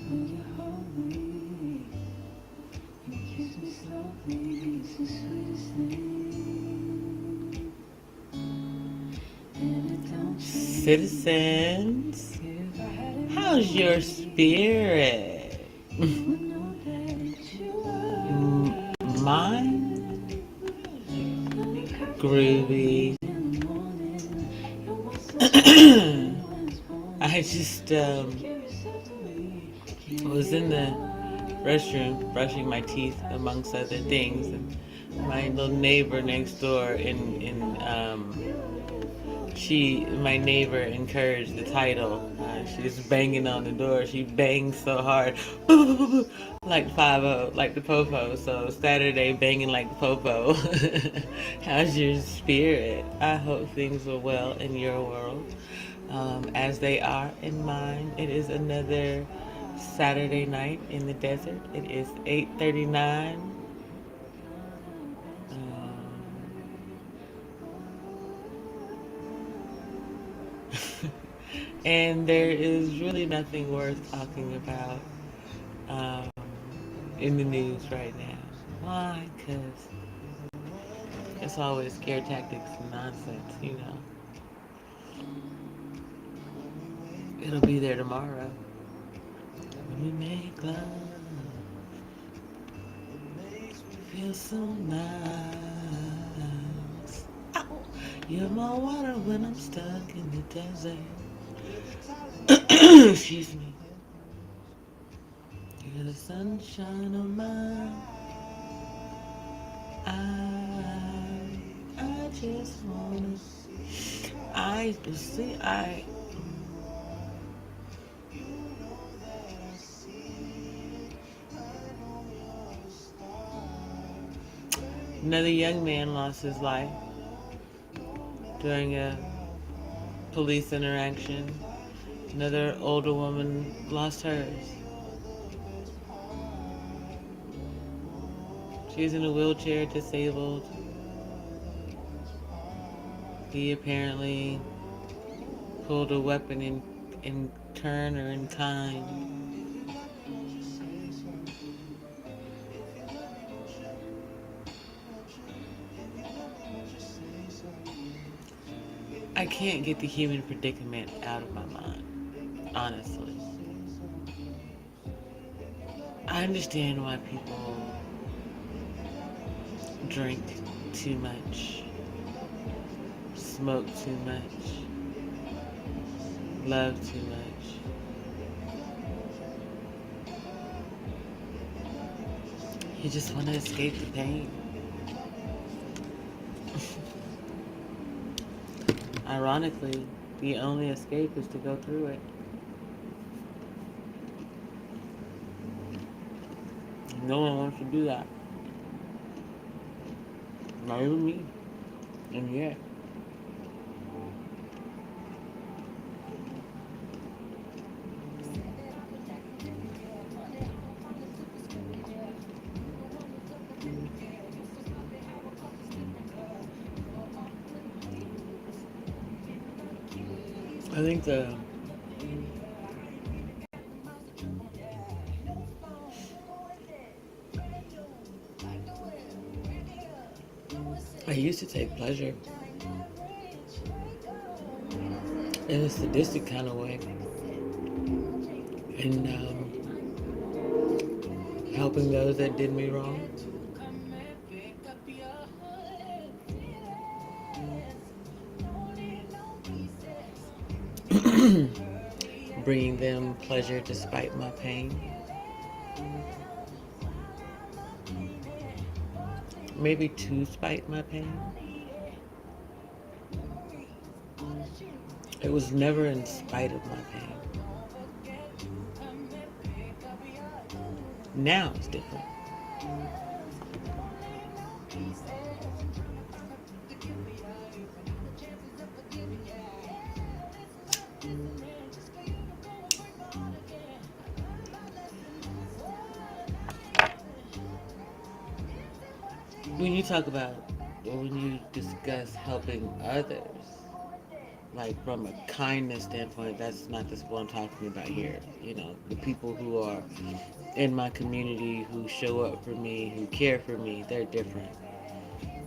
When you hold me, you kiss me slowly, it's the sweetest thing. And it don't change. Citizens, how's your spirit? Mine? Groovy. I just was in the restroom brushing my teeth amongst other things, and my little neighbor next door my neighbor encouraged the title. She was banging on the door. She banged so hard, like 5-0, like the popo. So Saturday banging like the popo. How's your spirit? I hope things are well in your world, as they are in mine. It is another Saturday night in the desert. It is 8:39. And there is really nothing worth talking about um, in the news right now. Why? Because it's always scare tactics and nonsense, you know. It'll be there tomorrow. When we make love, feel so nice. Ow. You're my water when I'm stuck in the desert. Excuse me. You're the sunshine of my eyes. I just wanna. I. Another young man lost his life during a police interaction. Another older woman lost hers. She's in a wheelchair, disabled. He apparently pulled a weapon in turn or in kind. I can't get the human predicament out of my mind, honestly. I understand why people drink too much, smoke too much, love too much. You just want to escape the pain. Ironically, the only escape is to go through it. No one wants to do that. Not even me. And yet. I think I used to take pleasure in a sadistic kind of way in helping those that did me wrong. Bringing them pleasure despite my pain. Maybe to spite my pain. It was never in spite of my pain. Now it's different. When you talk about, or when you discuss helping others, like from a kindness standpoint, that's not just what I'm talking about here. You know, the people who are in my community who show up for me, who care for me, they're different.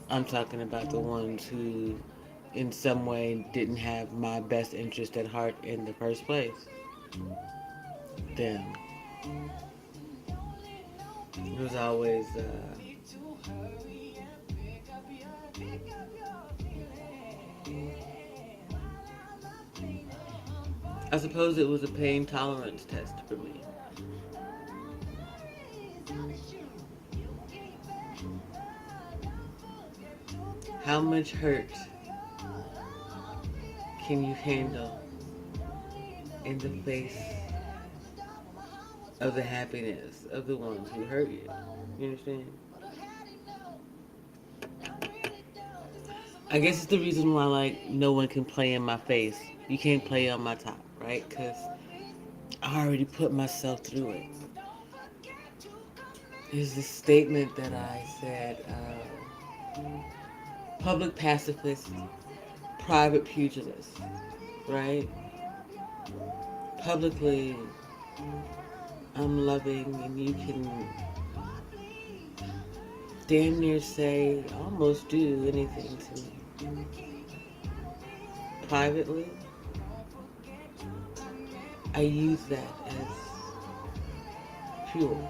I'm talking about the ones who, in some way, didn't have my best interest at heart in the first place. Them. It was always, I suppose it was a pain tolerance test for me. How much hurt can you handle in the face of the happiness of the ones who hurt you? You understand? I guess it's the reason why, like, no one can play in my face. You can't play on my top, right? Because I already put myself through it. There's this statement that I said, public pacifist, private pugilist, right? Publicly, I'm loving, and you can damn near say, almost do anything to me. Privately, I use that as fuel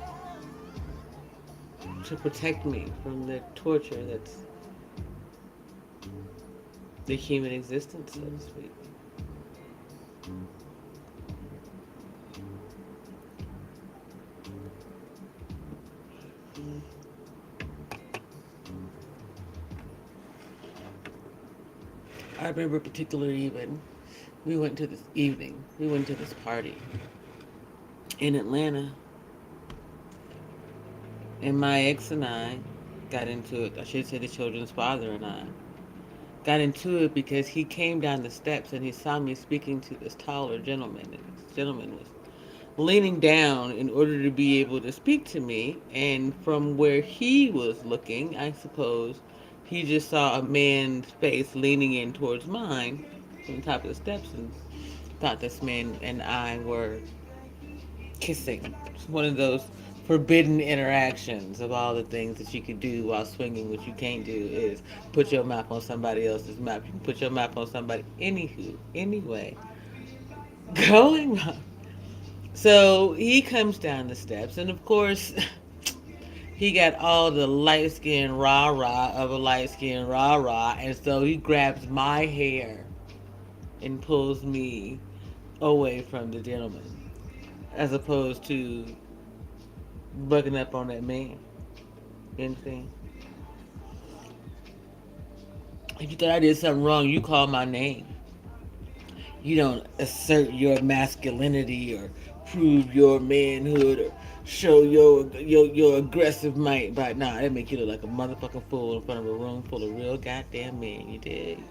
to protect me from the torture that's the human existence, so to speak. I remember a particular evening, we went to this party in Atlanta, and my ex and I got into it. I should say the children's father and I got into it because he came down the steps and he saw me speaking to this taller gentleman, and this gentleman was leaning down in order to be able to speak to me, and from where he was looking, I suppose he just saw a man's face leaning in towards mine from the top of the steps and thought this man and I were kissing. It's one of those forbidden interactions of all the things that you could do while swinging. What you can't do is put your mouth on somebody else's mouth. You can put your mouth on somebody. Anywho, anyway, going on. So he comes down the steps, and of course, he got all the light skin rah rah of a light skin rah rah, and so he grabs my hair and pulls me away from the gentleman, as opposed to bugging up on that man. You understand? If you thought I did something wrong, you call my name. You don't assert your masculinity or prove your manhood or show your aggressive might. But nah, that make you look like a motherfucking fool in front of a room full of real goddamn men. You dig?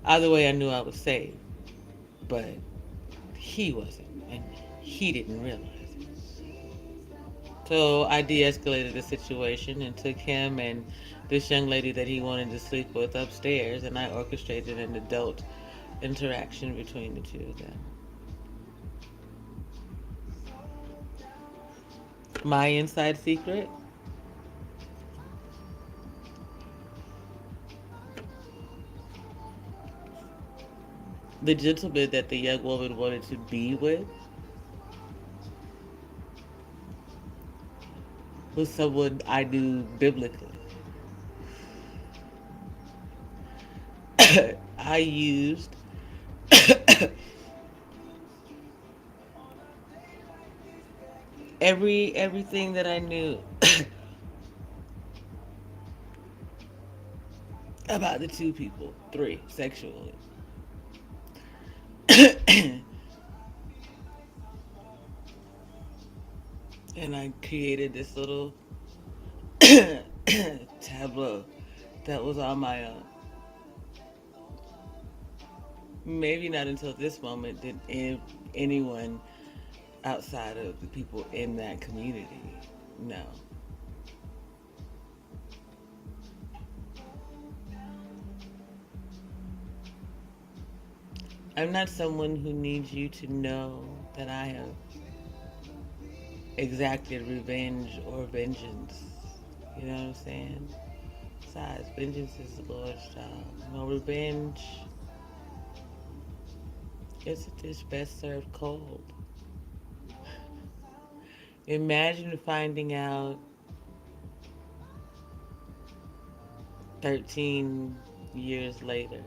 Either way, I knew I was safe, but he wasn't, and he didn't realize it. So I de-escalated the situation and took him and this young lady that he wanted to sleep with upstairs, and I orchestrated an adult interaction between the two of them. My inside secret? The gentleman that the young woman wanted to be with was someone I knew biblically. I used everything that I knew about the two people, three, sexually. And I created this little tableau that was on my own. Maybe not until this moment did anyone outside of the people in that community know. I'm not someone who needs you to know that I have exacted revenge or vengeance. You know what I'm saying? Besides, vengeance is the Lord's job. No revenge. It's a dish best served cold. Imagine finding out 13 years later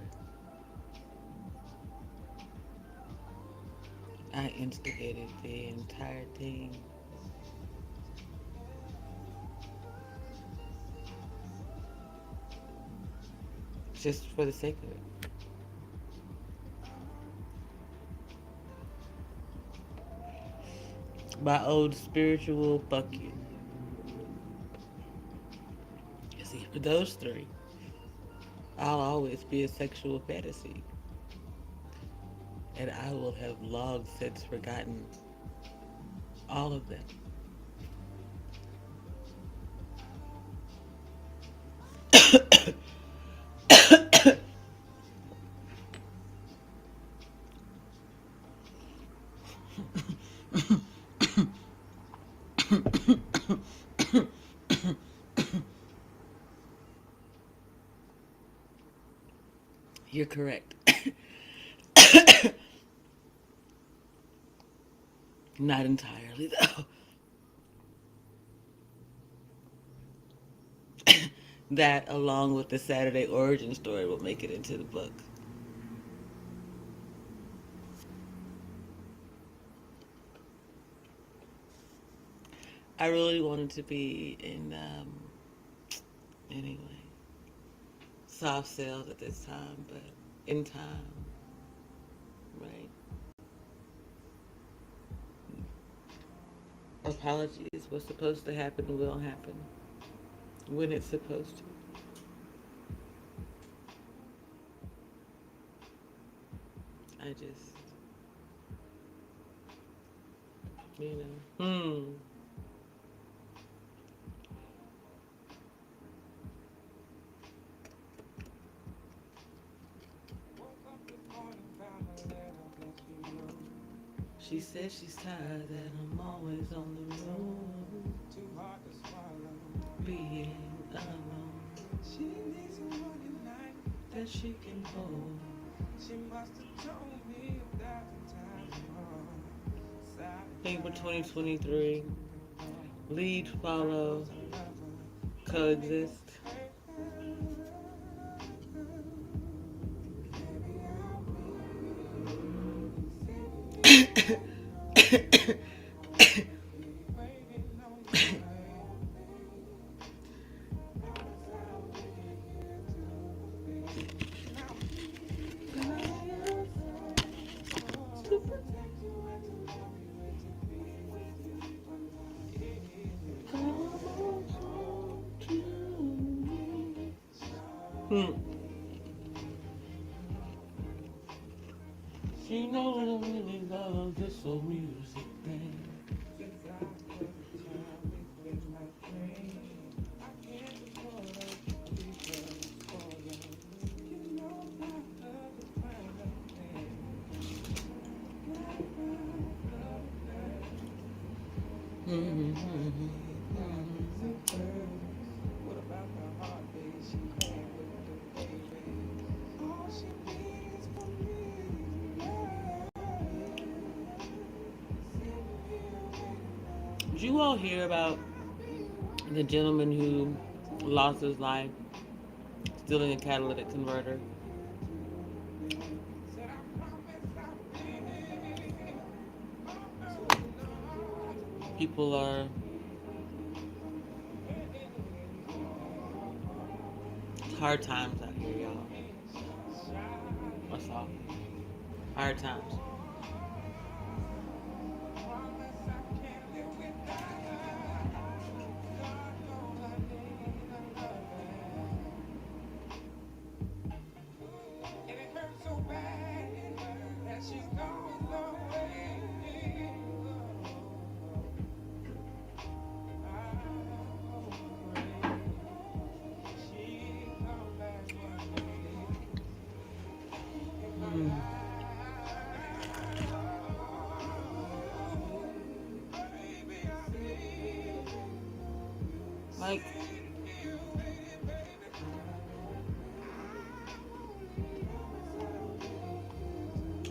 I instigated the entire thing just for the sake of it. My old spiritual fuck you. See, for those three, I'll always be a sexual fantasy. And I will have long since forgotten all of them. You're correct. Not entirely, though. That, along with the Saturday origin story, will make it into the book. I really wanted to be in, anyway, soft sales at this time, but in time, right? Apologies. What's supposed to happen will happen when it's supposed to. I just, you know, She says she's tired that I'm always on the road. Too hard to swallow. Being alone. She needs someone tonight that she can hold. She must have told me 1,000 times more. Think for 2023. Lead, follow, coexist. She knows I really love this old music thing. Did you all hear about the gentleman who lost his life stealing a catalytic converter? People are hard times out here, y'all. What's all? Hard times.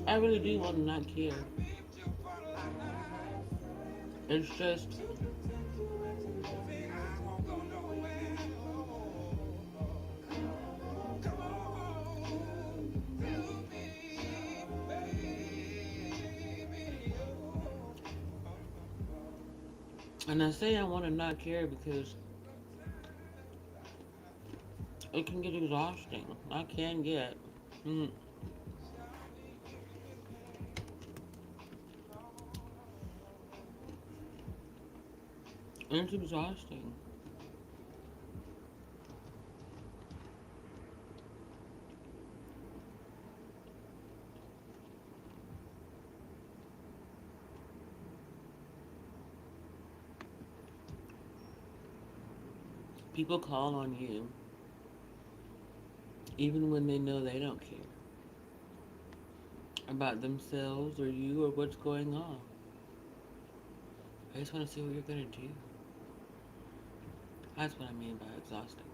I really do want to not care. It's just and I say I want to not care because it can get exhausting. I can get. Mm, it's exhausting. People call on you even when they know they don't care about themselves or you or what's going on. I just want to see what you're going to do. That's what I mean by exhausting.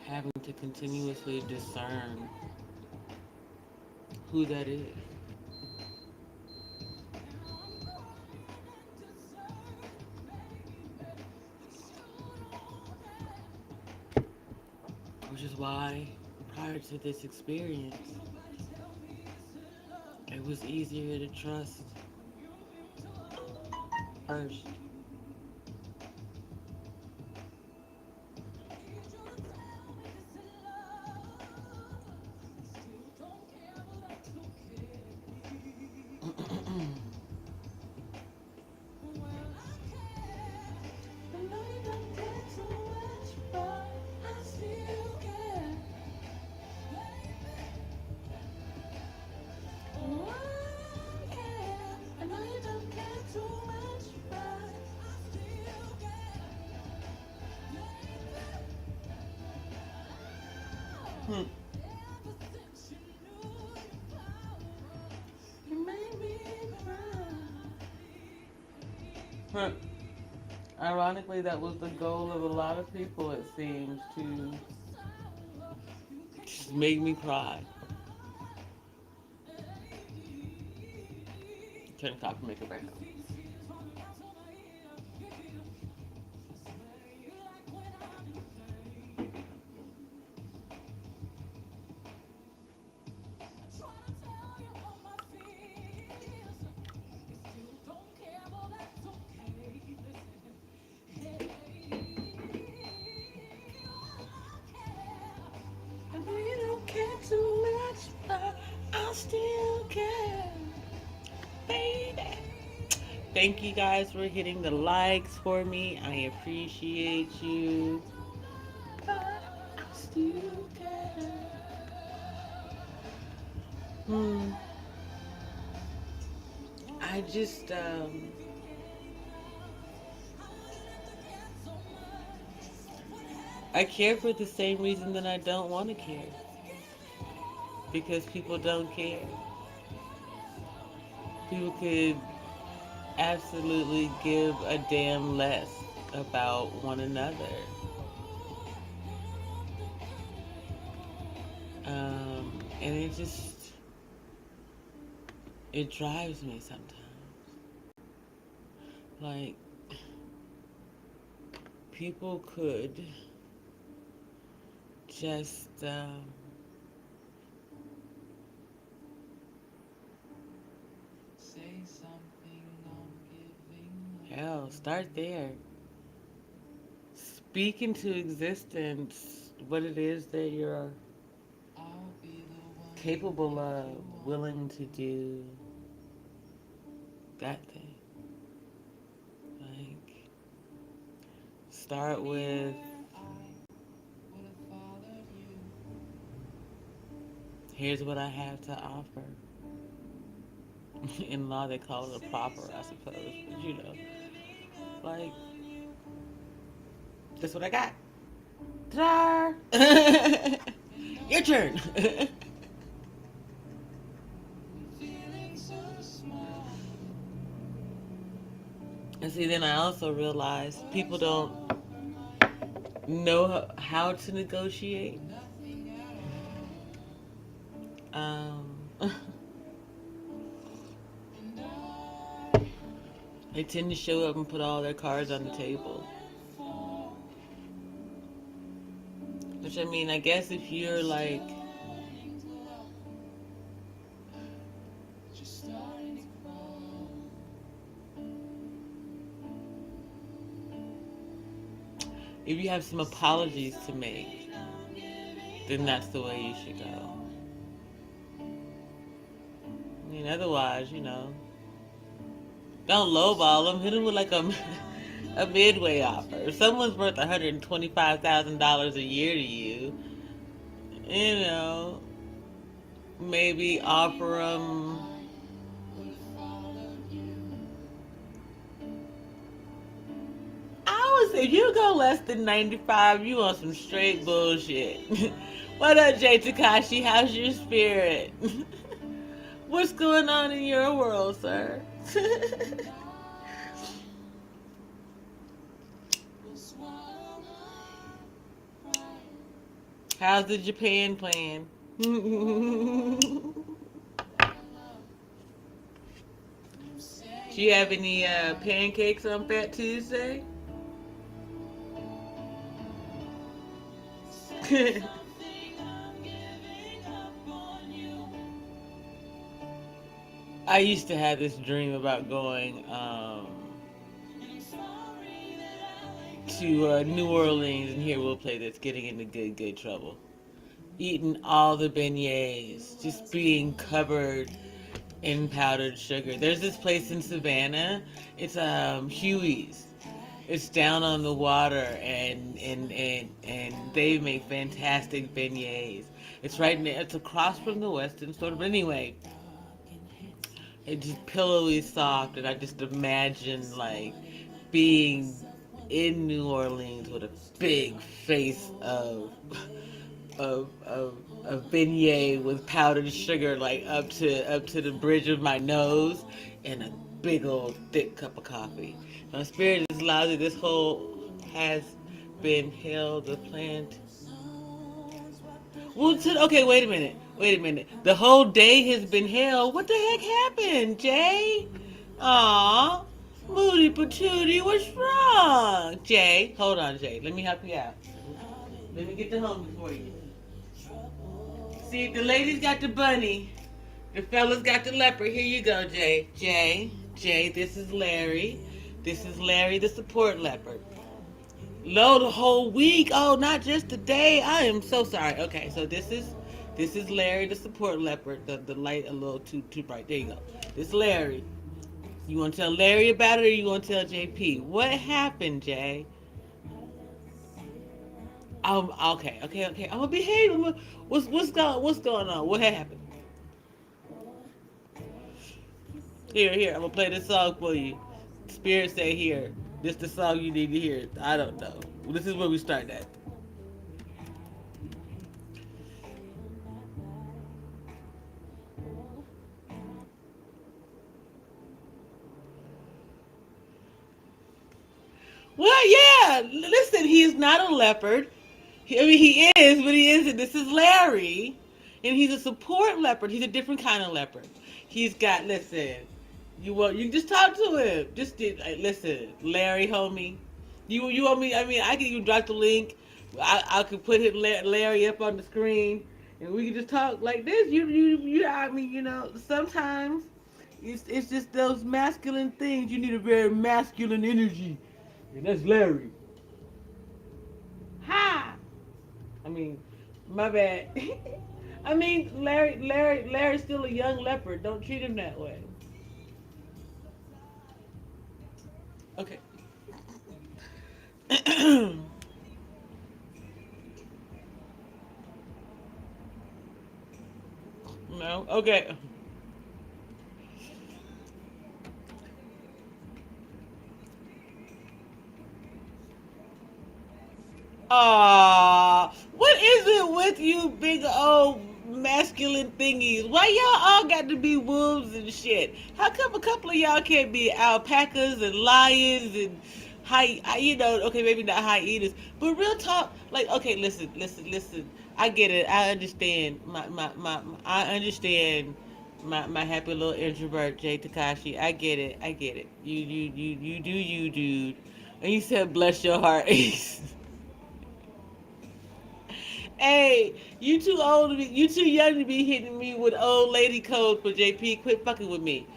Having to continuously discern who that is. Which is why, prior to this experience, it was easier to trust first. Hmm. Huh. Ironically, that was the goal of a lot of people, it seems, to just make me cry. Turn the top and make it back up. I still care, baby. Thank you guys for hitting the likes for me. I appreciate you. But I still care. Hmm. I just I care for the same reason that I don't want to care. Because people don't care. People could absolutely give a damn less about one another. And it drives me sometimes. Like, people could just, hell, start there. Speak into existence what it is that you're capable of, willing to do that thing. Like, start with, here's what I have to offer. In law, they call it a proper, I suppose. But you know, like, that's what I got. Ta-da! Your turn. And see, then I also realized people don't know how to negotiate. They tend to show up and put all their cards on the table. Which, I mean, I guess if you're like, if you have some apologies to make, then that's the way you should go. I mean, otherwise, don't lowball them. Hit them with like a midway offer. If someone's worth $125,000 a year to you, maybe offer them. I would say if you go less than 95, you want some straight bullshit. What up, J Takashi? How's your spirit? What's going on in your world, sir? How's the Japan plan? Do you have any pancakes on Fat Tuesday? I used to have this dream about going to New Orleans, and here we'll play this, getting into good trouble. Eating all the beignets, just being covered in powdered sugar. There's this place in Savannah. It's Huey's. It's down on the water, and they make fantastic beignets. It's right near. It's across from the Western store. But anyway, it's just pillowy soft, and I just imagine like being in New Orleans with a big face of beignet with powdered sugar like up to the bridge of my nose, and a big old thick cup of coffee. My spirit is lousy. This whole has been held the plant. Well, okay, wait a minute. The whole day has been held. What the heck happened, Jay? Aw, Moody Patootie, what's wrong? Jay, hold on, Jay. Let me help you out. Let me get the homies for you. See, the ladies got the bunny. The fellas got the leopard. Here you go, Jay. Jay, this is Larry. This is Larry, the support leopard. No, the whole week. Oh, not just the day. I am so sorry. Okay, so this is Larry, the support leopard. The light a little too bright. There you go. This is Larry. You want to tell Larry about it, or you want to tell JP? What happened, Jay? Okay. I'm gonna behave. What's going on? What happened? Here. I'm gonna play this song for you. Spirit say here. This is the song you need to hear. I don't know. This is where we start at. Well, yeah. Listen, he is not a leopard. He is, but he isn't. This is Larry, and he's a support leopard. He's a different kind of leopard. He's got. Listen, you can just talk to him. Just listen, Larry, homie. You want me? I mean, I can even drop the link. I could put Larry up on the screen, and we can just talk like this. I mean, sometimes it's just those masculine things. You need a very masculine energy, and that's Larry. Ha! I mean, my bad. I mean, Larry's still a young leopard. Don't treat him that way. Okay. No? Okay. What is it with you big old masculine thingies? Why y'all all got to be wolves and shit? How come a couple of y'all can't be alpacas and lions and okay, maybe not hyenas, but real talk. Like, okay, listen. I get it. I understand. I understand. My happy little introvert Jay Takashi. I get it. I get it. You do you, dude. And you said, bless your heart. Hey, you too old to be, you too young to be hitting me with old lady code for JP. Quit fucking with me.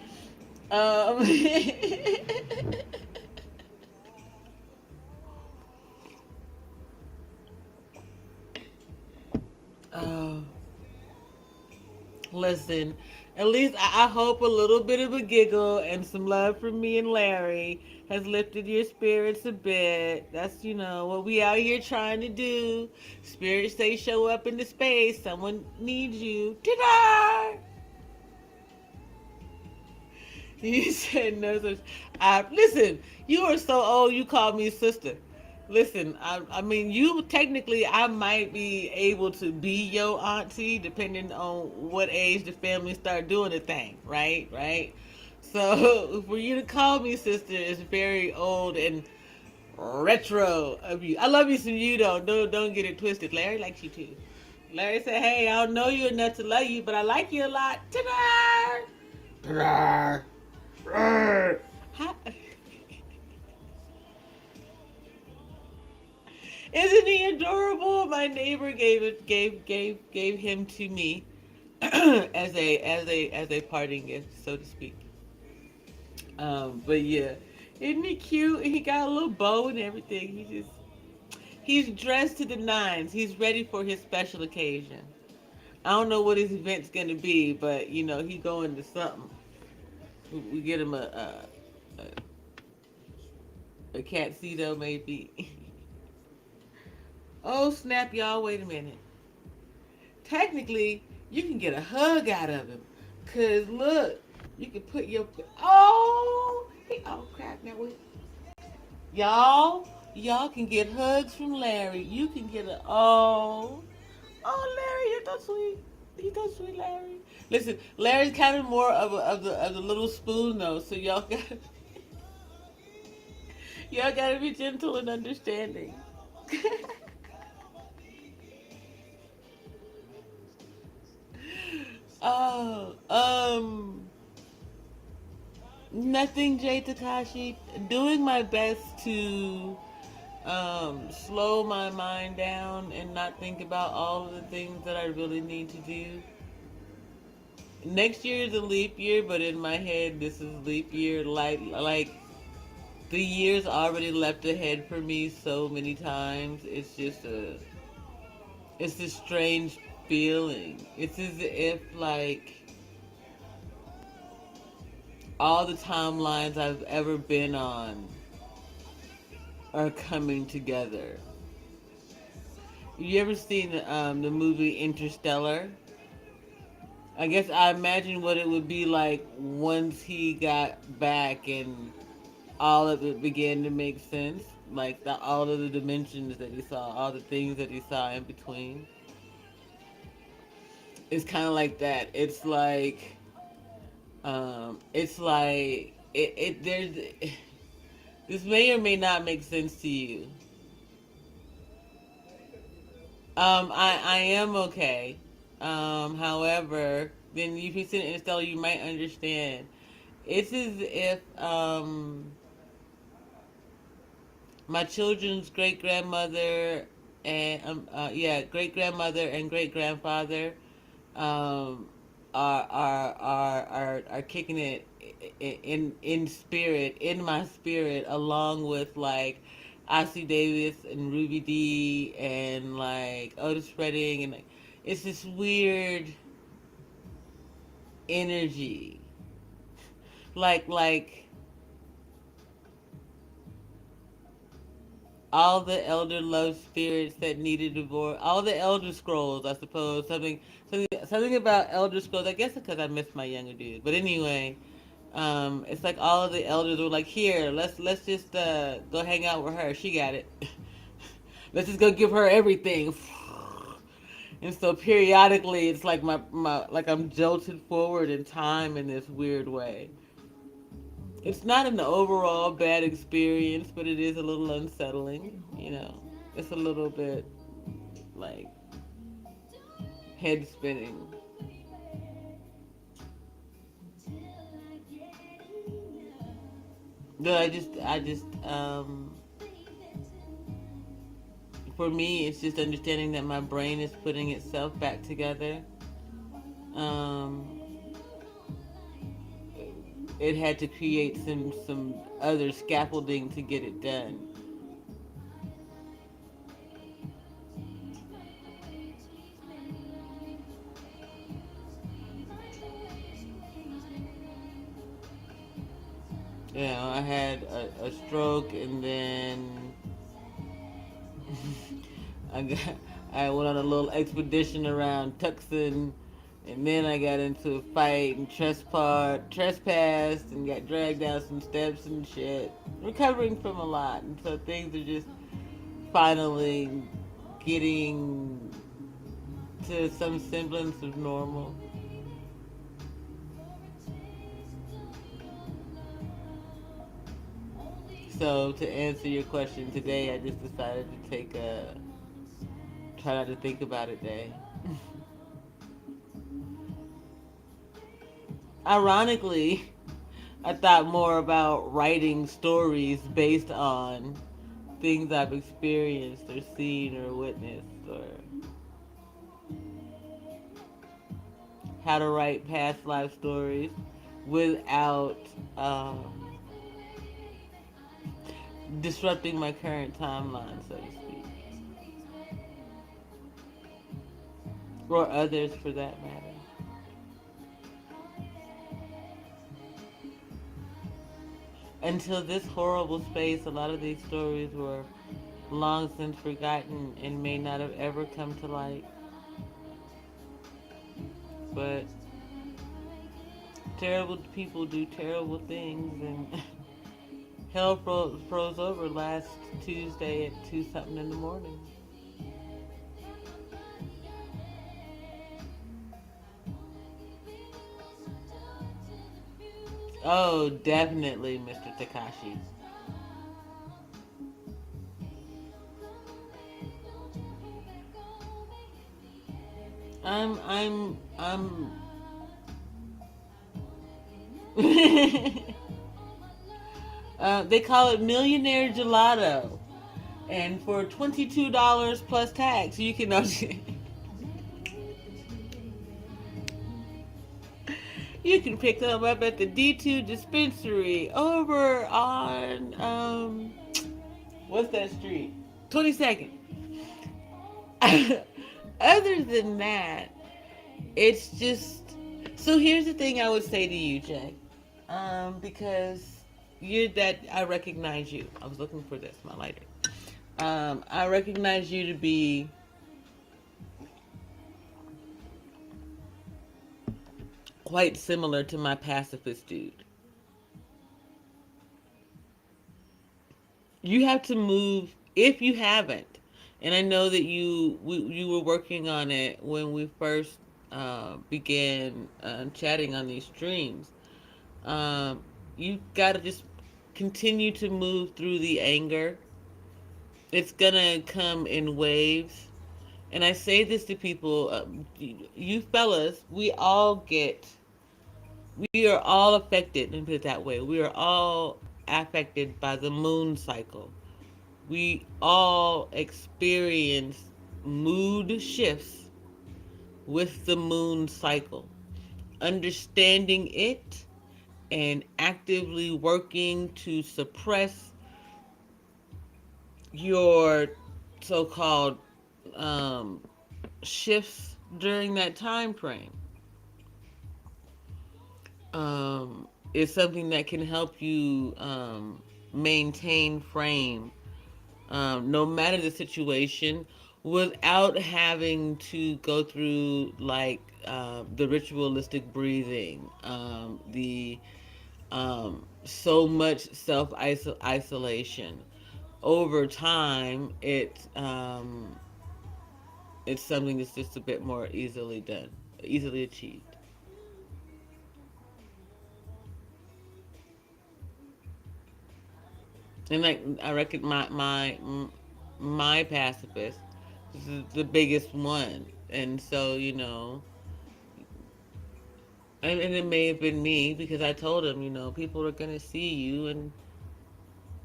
Um, uh, listen, at least I hope a little bit of a giggle and some love from me and Larry has lifted your spirits a bit. That's, what we out here trying to do. Spirits say show up into space. Someone needs you. Ta-da! You said no such. Listen, you are so old. You call me sister. Listen, I mean, you technically, I might be able to be your auntie depending on what age the family start doing the thing, right? Right. So for you to call me sister is very old and retro of you. I love you some you though. Don't get it twisted. Larry likes you too. Larry said, "Hey, I don't know you enough to love you, but I like you a lot." Ta-da! Ta-da! Hi- Isn't he adorable? My neighbor gave him to me as a parting gift, so to speak. But yeah, isn't he cute? He got a little bow and everything. He's dressed to the nines. He's ready for his special occasion. I don't know what his event's gonna be, but he going to something. We get him a catsito maybe. Oh snap, y'all! Wait a minute. Technically, you can get a hug out of him. Cause look, you can put your oh crap now wait. Y'all can get hugs from Larry. You can get Larry, you're so sweet. He's so sweet, Larry. Listen, Larry's kind of more of the little spoon though, so y'all gotta be gentle and understanding. Oh, nothing, Jay Takashi. Doing my best to slow my mind down and not think about all of the things that I really need to do. Next year is a leap year, but in my head, this is leap year. Like the years already leapt ahead for me so many times. It's this strange feeling. It's as if like all the timelines I've ever been on are coming together. You ever seen the movie Interstellar? I guess I imagine what it would be like once he got back and all of it began to make sense. Like all of the dimensions that he saw, all the things that he saw in between. It's kind of like that. There's, this may or may not make sense to you. I am okay. However, then if you sit in Stella, you might understand. It's as if my children's great grandmother and great grandmother and great grandfather um, are kicking it in spirit, in my spirit, along with like Ossie Davis and Ruby D and like Otis Redding, and like it's this weird energy, like all the elder love spirits that needed divorce, all the elder scrolls, I suppose. Something about elder scrolls. I guess because I miss my younger dude. But anyway, it's like all of the elders were like, here, let's just go hang out with her. She got it. Let's just go give her everything. And so periodically, it's like my like I'm jolted forward in time in this weird way. It's not an overall bad experience, but it is a little unsettling. You know, it's a little bit like head spinning. But for me, it's just understanding that my brain is putting itself back together. Um, it had to create some other scaffolding to get it done. You know, I had a stroke, and then I got I went on a little expedition around Tucson, and then I got into a fight and trespassed and got dragged down some steps and shit. Recovering from a lot, and so things are just finally getting to some semblance of normal. So to answer your question today, I just decided to take a try not to think about it day. Ironically, I thought more about writing stories based on things I've experienced or seen or witnessed, or how to write past life stories without disrupting my current timeline, so to speak, or others for that matter. Until this horrible space, a lot of these stories were long since forgotten and may not have ever come to light. But terrible people do terrible things, and hell froze over last Tuesday at 2 something in the morning. Oh, definitely, Mr. Takashi. I'm they call it millionaire gelato, and for $22 plus tax, you can you can pick them up at the D2 dispensary over on what's that street? 22nd. Other than that, it's just so. Here's the thing I would say to you, Jay, because you're that I recognize you. I was looking for this, my lighter. I recognize you to be quite similar to my pacifist dude. You have to move if you haven't, and I know that you were working on it when we first began chatting on these streams. Um, you got to just continue to move through the anger. It's gonna come in waves, and I say this to people: you fellas, we are all affected, and put it that way. We are all affected by the moon cycle. We all experience mood shifts with the moon cycle. Understanding it and actively working to suppress your so-called um, shifts during that time frame is something that can help you maintain frame no matter the situation, without having to go through like the ritualistic breathing, the so much self isolation. Over time, it's something that's just a bit more easily done, easily achieved. And like I reckon my pacifist is the biggest one, and so and it may have been me because I told him, people are gonna see you and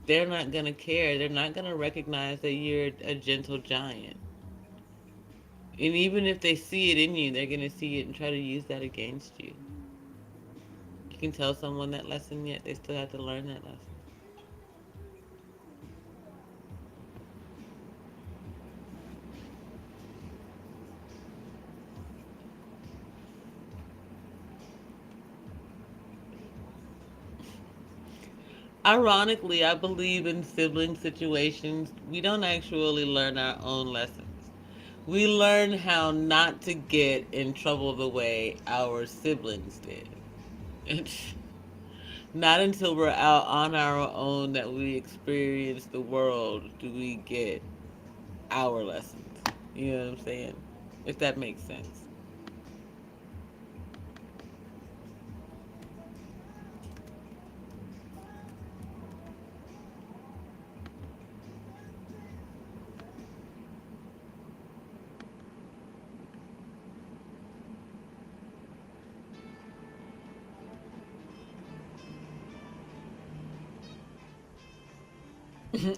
they're not gonna care. They're not gonna recognize that you're a gentle giant. And even if they see it in you, they're gonna see it and try to use that against you. You can tell someone that lesson, yet they still have to learn that lesson. Ironically, I believe in sibling situations, we don't actually learn our own lessons. We learn how not to get in trouble the way our siblings did. It's not until we're out on our own that we experience the world do we get our lessons. You know what I'm saying? If that makes sense.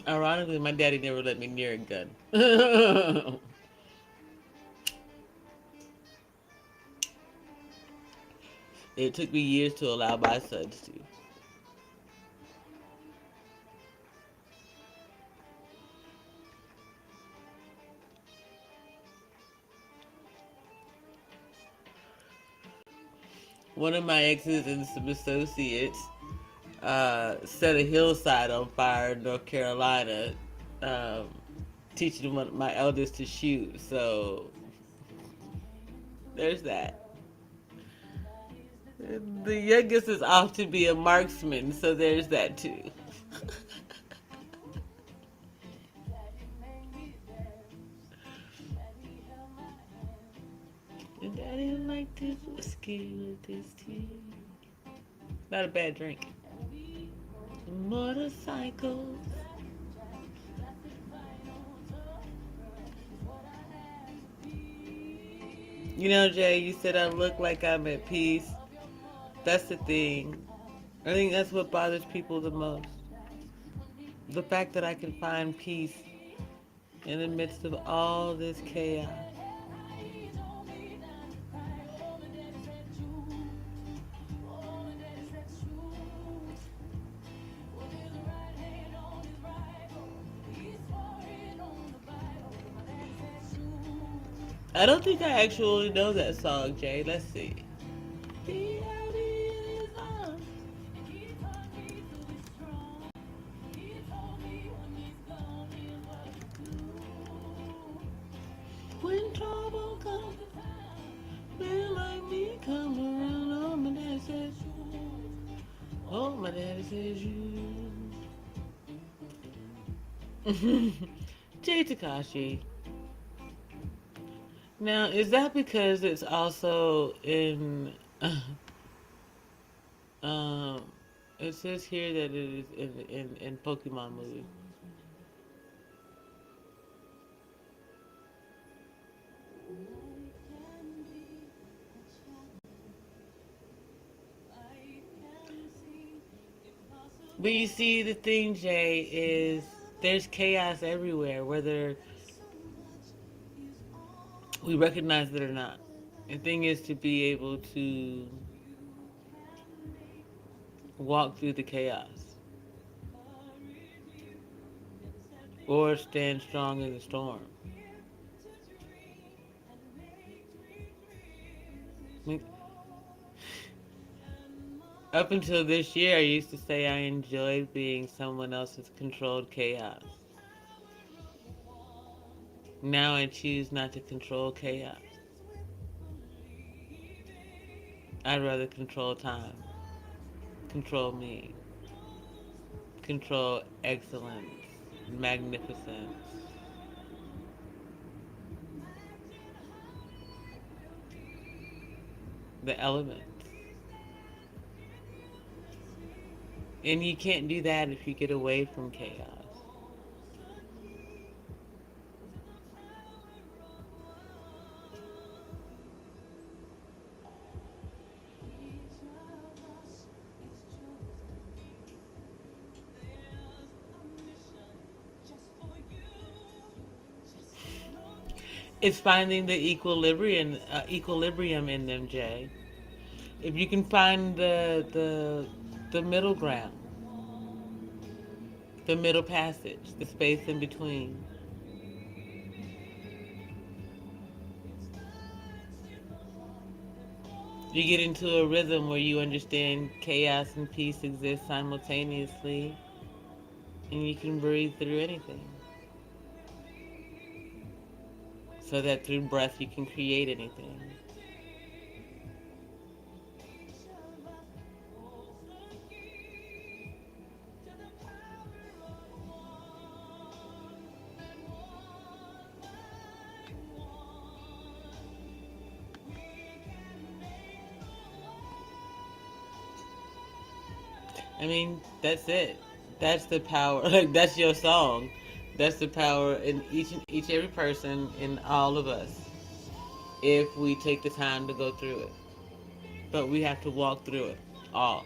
Ironically, my daddy never let me near a gun. It took me years to allow my sons to. One of my exes and some associates set a hillside on fire in North Carolina, um, teaching my eldest to shoot. So there's that. The youngest is off to be a marksman, so there's that too. And daddy like this whiskey with this tea. Not a bad drink. Motorcycles. Jay, you said I look like I'm at peace. That's the thing. I think that's what bothers people the most. The fact that I can find peace in the midst of all this chaos. I don't think I actually know that song, Jay. Let's see. When trouble comes, man like me come around. Oh, my daddy says you. Oh, my daddy says you. Jay Takashi. Now, is that because it's also in? Um, it says here that it is in Pokemon movie. But you see, the thing, Jay, is there's chaos everywhere, whether we recognize it or not. The thing is to be able to walk through the chaos or stand strong in the storm. I mean, up until this year, I used to say I enjoyed being someone else's controlled chaos. Now I choose not to control chaos. I'd rather control time, control me, control excellence, magnificence, the elements. And you can't do that if you get away from chaos. It's finding the equilibrium in them, Jay. If you can find the middle ground, the middle passage, the space in between, you get into a rhythm where you understand chaos and peace exist simultaneously, and you can breathe through anything. So that through breath you can create anything. I mean, that's it. That's the power. Like that's your song. That's the power in each every person in all of us. If we take the time to go through it, but we have to walk through it all.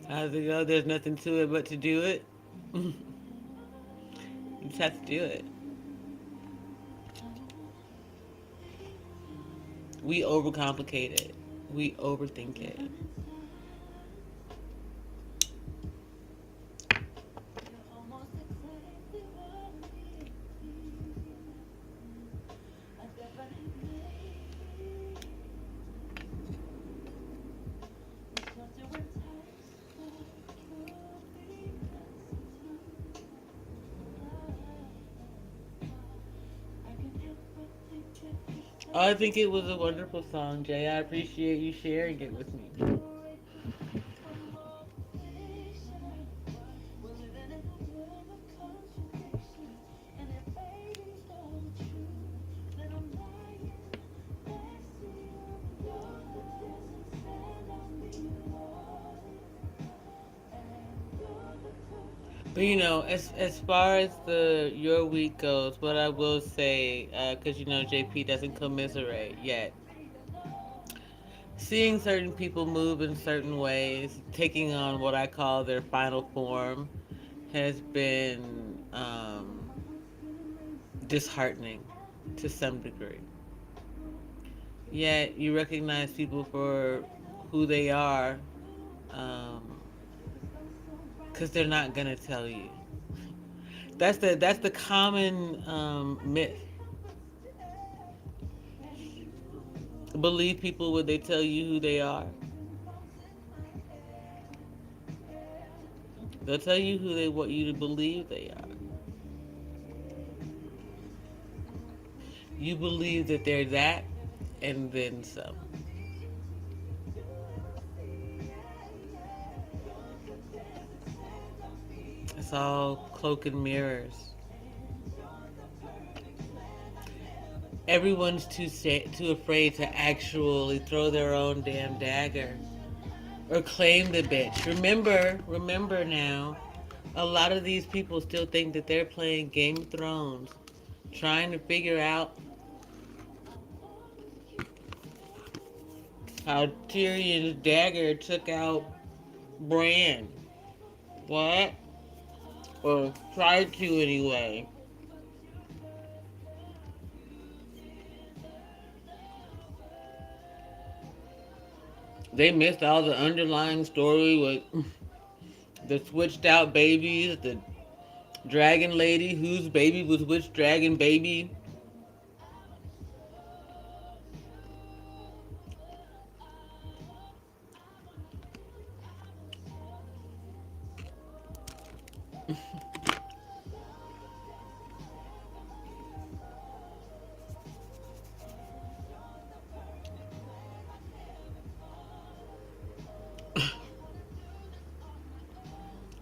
How's it go? There's nothing to it but to do it. You just have to do it. We overcomplicate it. We overthink it. I think it was a wonderful song, Jay. I appreciate you sharing it with me. But as far as the your week goes, what I will say, because JP doesn't commiserate yet. Seeing certain people move in certain ways, taking on what I call their final form, has been disheartening to some degree. Yet you recognize people for who they are, because they're not gonna tell you. That's the common myth. Believe people when they tell you who they are. They'll tell you who they want you to believe they are. You believe that they're that, and then some. It's all cloak and mirrors. Everyone's too afraid to actually throw their own damn dagger or claim the bitch. Remember now, a lot of these people still think that they're playing Game of Thrones, trying to figure out how Tyrion's dagger took out Bran. What? Or tried to anyway. They missed all the underlying story with the switched out babies, the dragon lady whose baby was which dragon baby.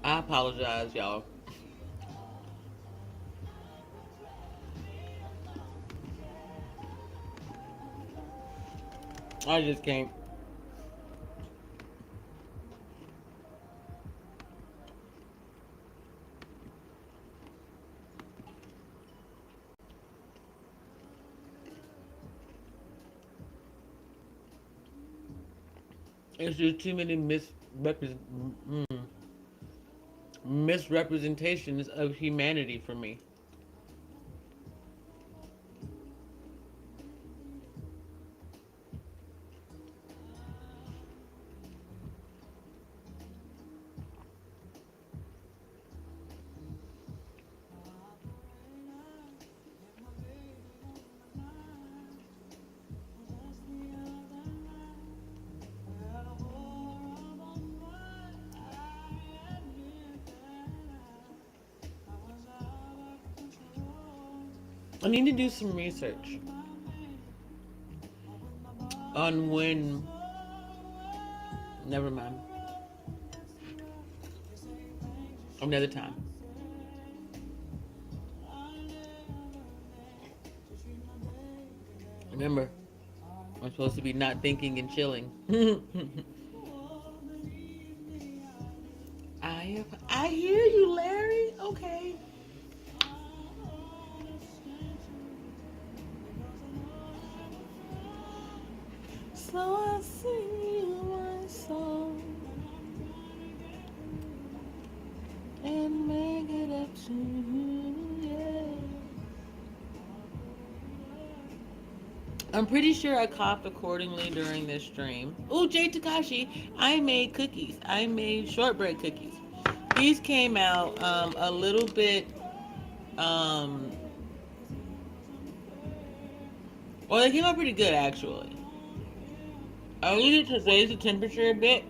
I apologize, y'all. I just can't. It's just too many misrepresentations of humanity for me. I need to do some research on when. Never mind. Another time. Remember, I'm supposed to be not thinking and chilling. I hear you, Larry. Okay. So I sing my song and make it up to you. Yeah. I'm pretty sure I coughed accordingly during this stream. Oh, Jay Takashi, I made cookies. I made shortbread cookies. These came out a little bit, um, well, they came out pretty good actually. I needed to raise the temperature a bit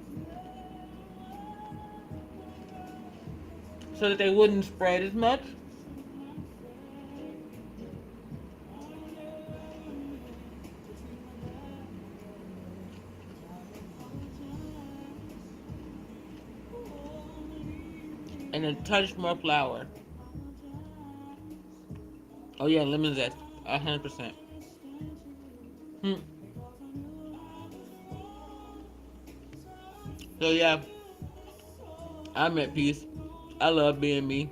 so that they wouldn't spread as much. And a touch more flour. Oh yeah, lemon zest, 100%. Hmm. So yeah, I'm at peace. I love being me.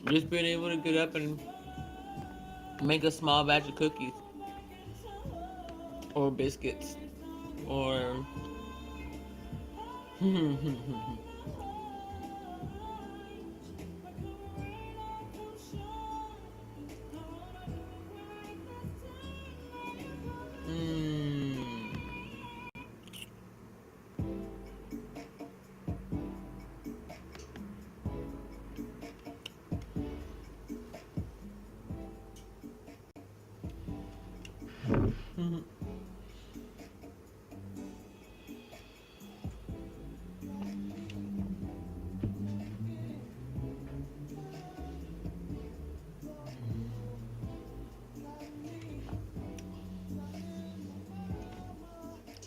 Just being able to get up and make a small batch of cookies or biscuits or mm.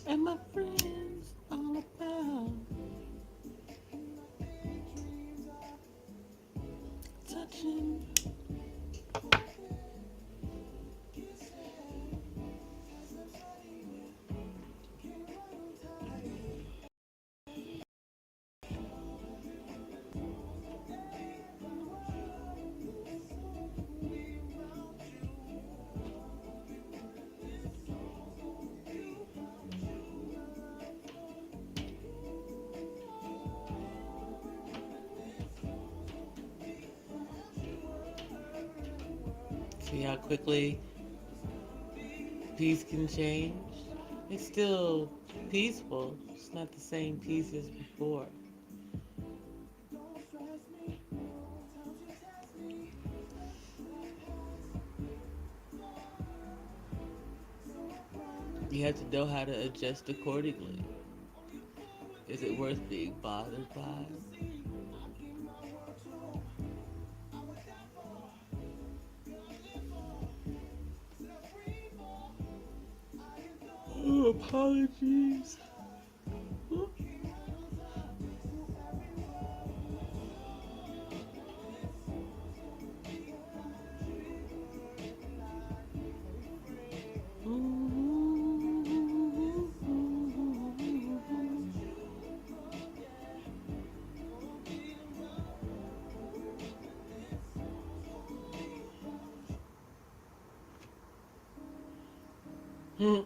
And my friends all about touching. See how quickly peace can change? It's still peaceful. It's not the same peace as before. You have to know how to adjust accordingly. Is it worth being bothered by? Oh, apologies. I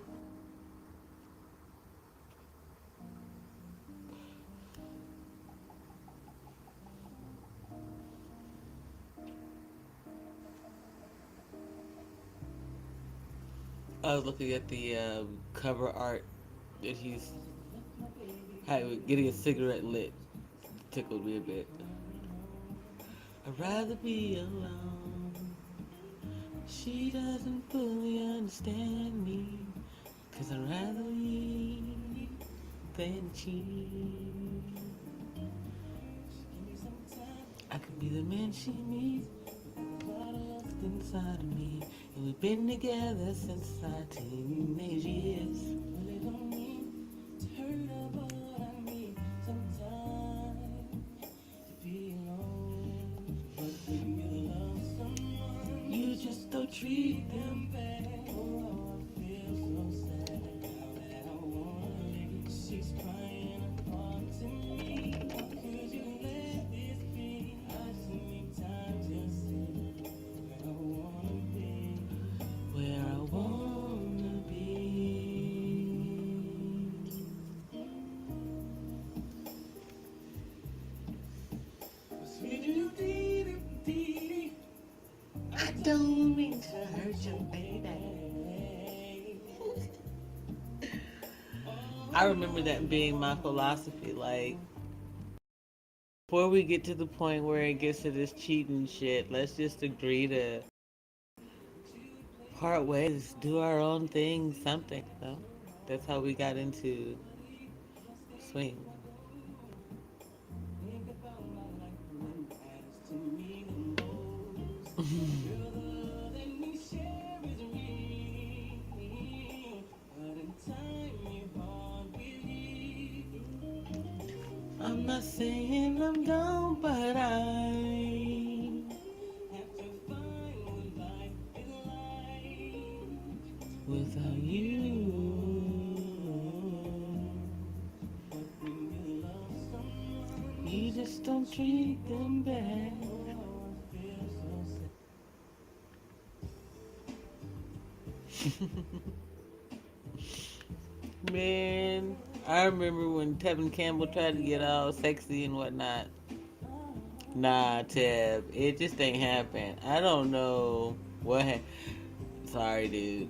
was looking at the cover art that he's getting a cigarette lit. Tickled me a bit. I'd rather be alone. She doesn't fully understand me. 'Cause I'd rather leave than cheat. I could be the man she needs. What's inside of me? And we've been together since our teenage years. Really don't mean to hurt her, but I need some time to be alone. But when you love someone, you just don't treat them bad. Oh, I feel so sad. Now that I wanna leave, she's crying apart to me. Could you let this be? I just need time to see where I wanna be. Where I wanna be. I don't mean to hurt you, baby. I remember that being my philosophy. Like, before we get to the point where it gets to this cheating shit, let's just agree to part ways, do our own thing, something. So that's how we got into swing. I'm not saying I'm gone, but I have to find what life is like without you. But when you love someone, you just don't treat them bad. Man, I remember when Tevin Campbell tried to get all sexy and whatnot. Nah, Tev, it just ain't happen. I don't know what. Sorry, dude.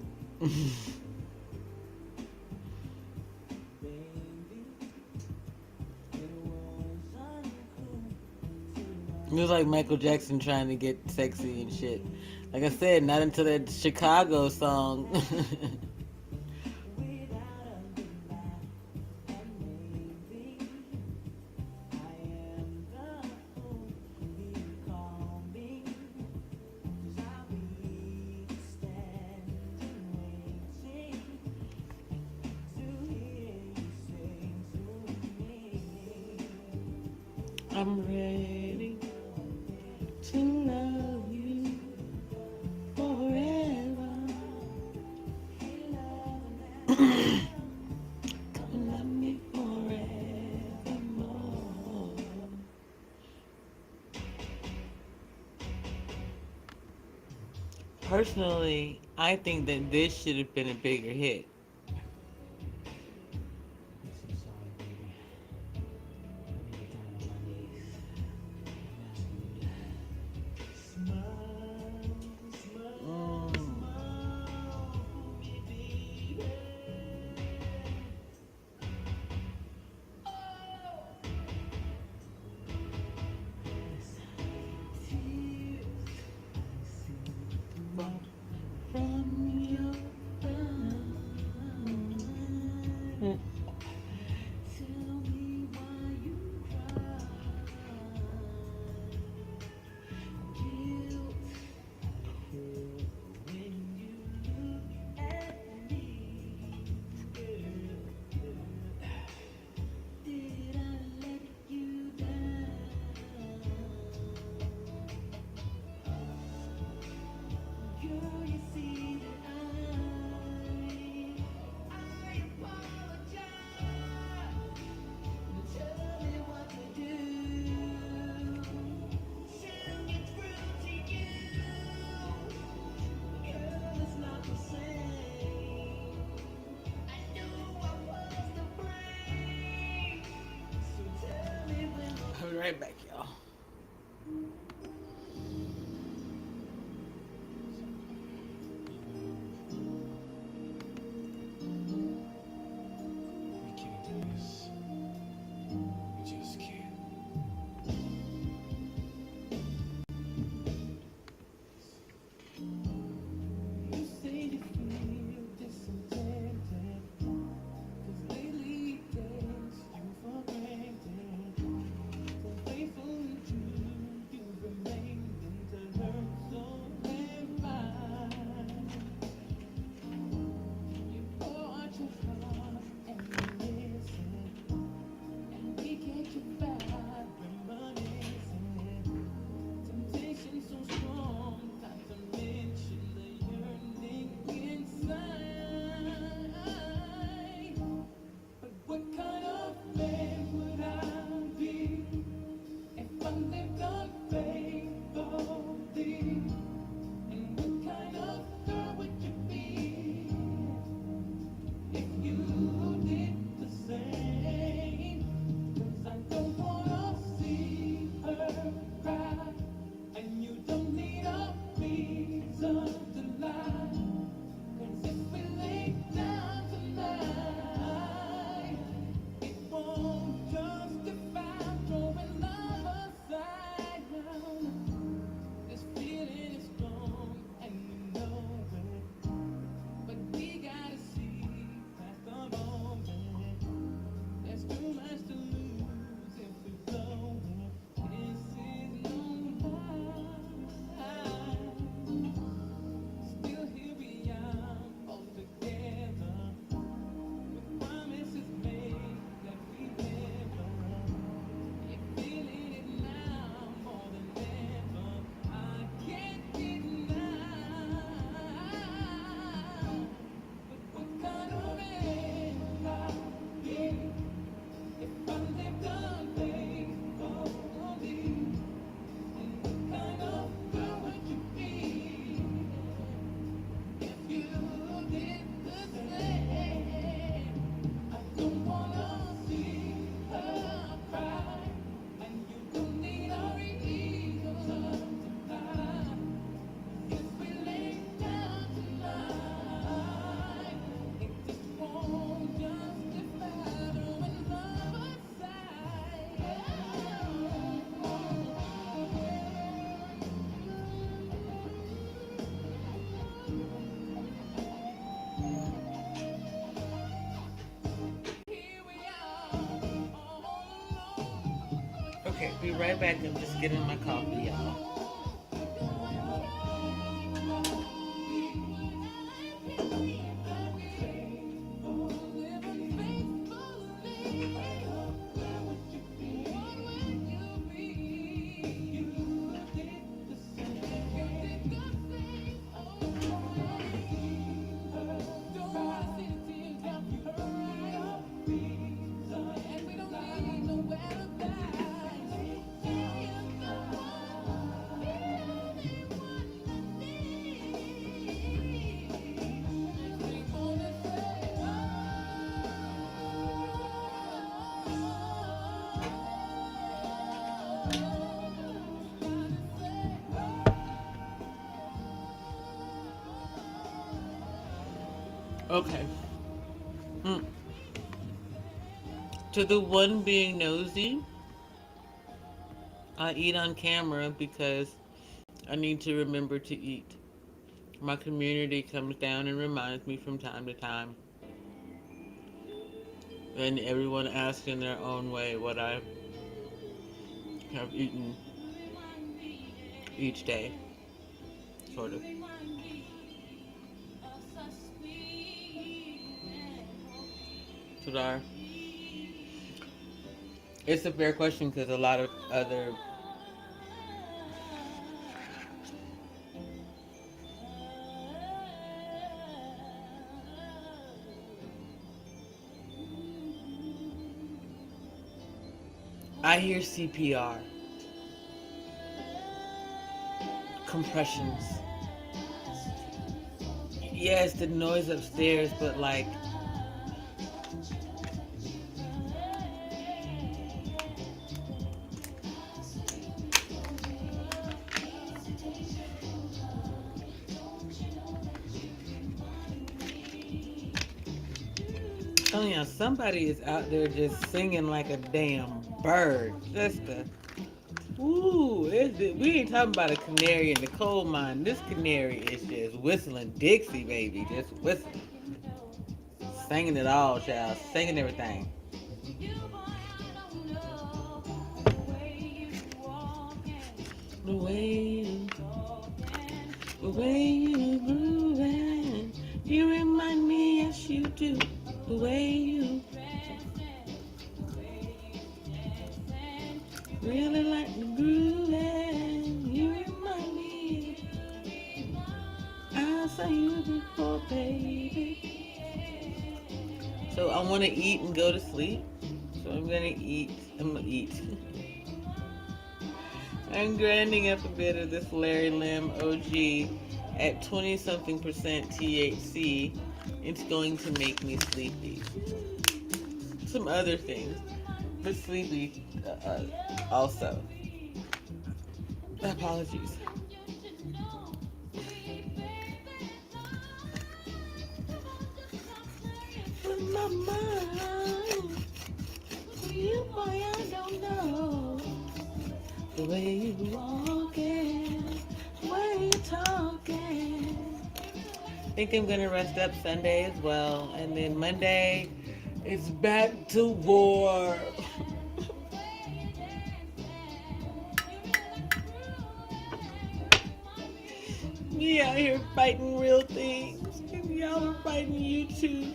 It was like Michael Jackson trying to get sexy and shit. Like I said, not until that Chicago song. I'm ready to love you forever. Come love me forevermore. Personally, I think that this should have been a bigger hit. From your eyes. Okay, be right back. I'm just getting my coffee, y'all. Okay. Mm. To the one being nosy, I eat on camera because I need to remember to eat. My community comes down and reminds me from time to time. And everyone asks in their own way what I have eaten each day, sort of. Sudar, it's a fair question because a lot of other. I hear CPR, compressions. Yes, the noise upstairs, but like telling y'all, somebody is out there just singing like a damn bird. Just a ooh, we ain't talking about a canary in the coal mine. This canary is just whistling Dixie, baby. Just whistling. Singing it all, child. Singing everything. The way you grooving, you remind me, yes you do. The way you really like the grooving, you remind me. I saw you before, baby. So I want to eat and go to sleep. So I'm gonna eat. I'm grinding up a bit of this Larry Lim OG at 20 something percent THC. It's going to make me sleepy. Some other things, but sleepy also. Apologies. In my mind, you boy, I don't know. The way you walking, the way you talking. I think I'm gonna rest up Sunday as well, and then Monday it's back to war. We out here fighting real things, and y'all are fighting you too.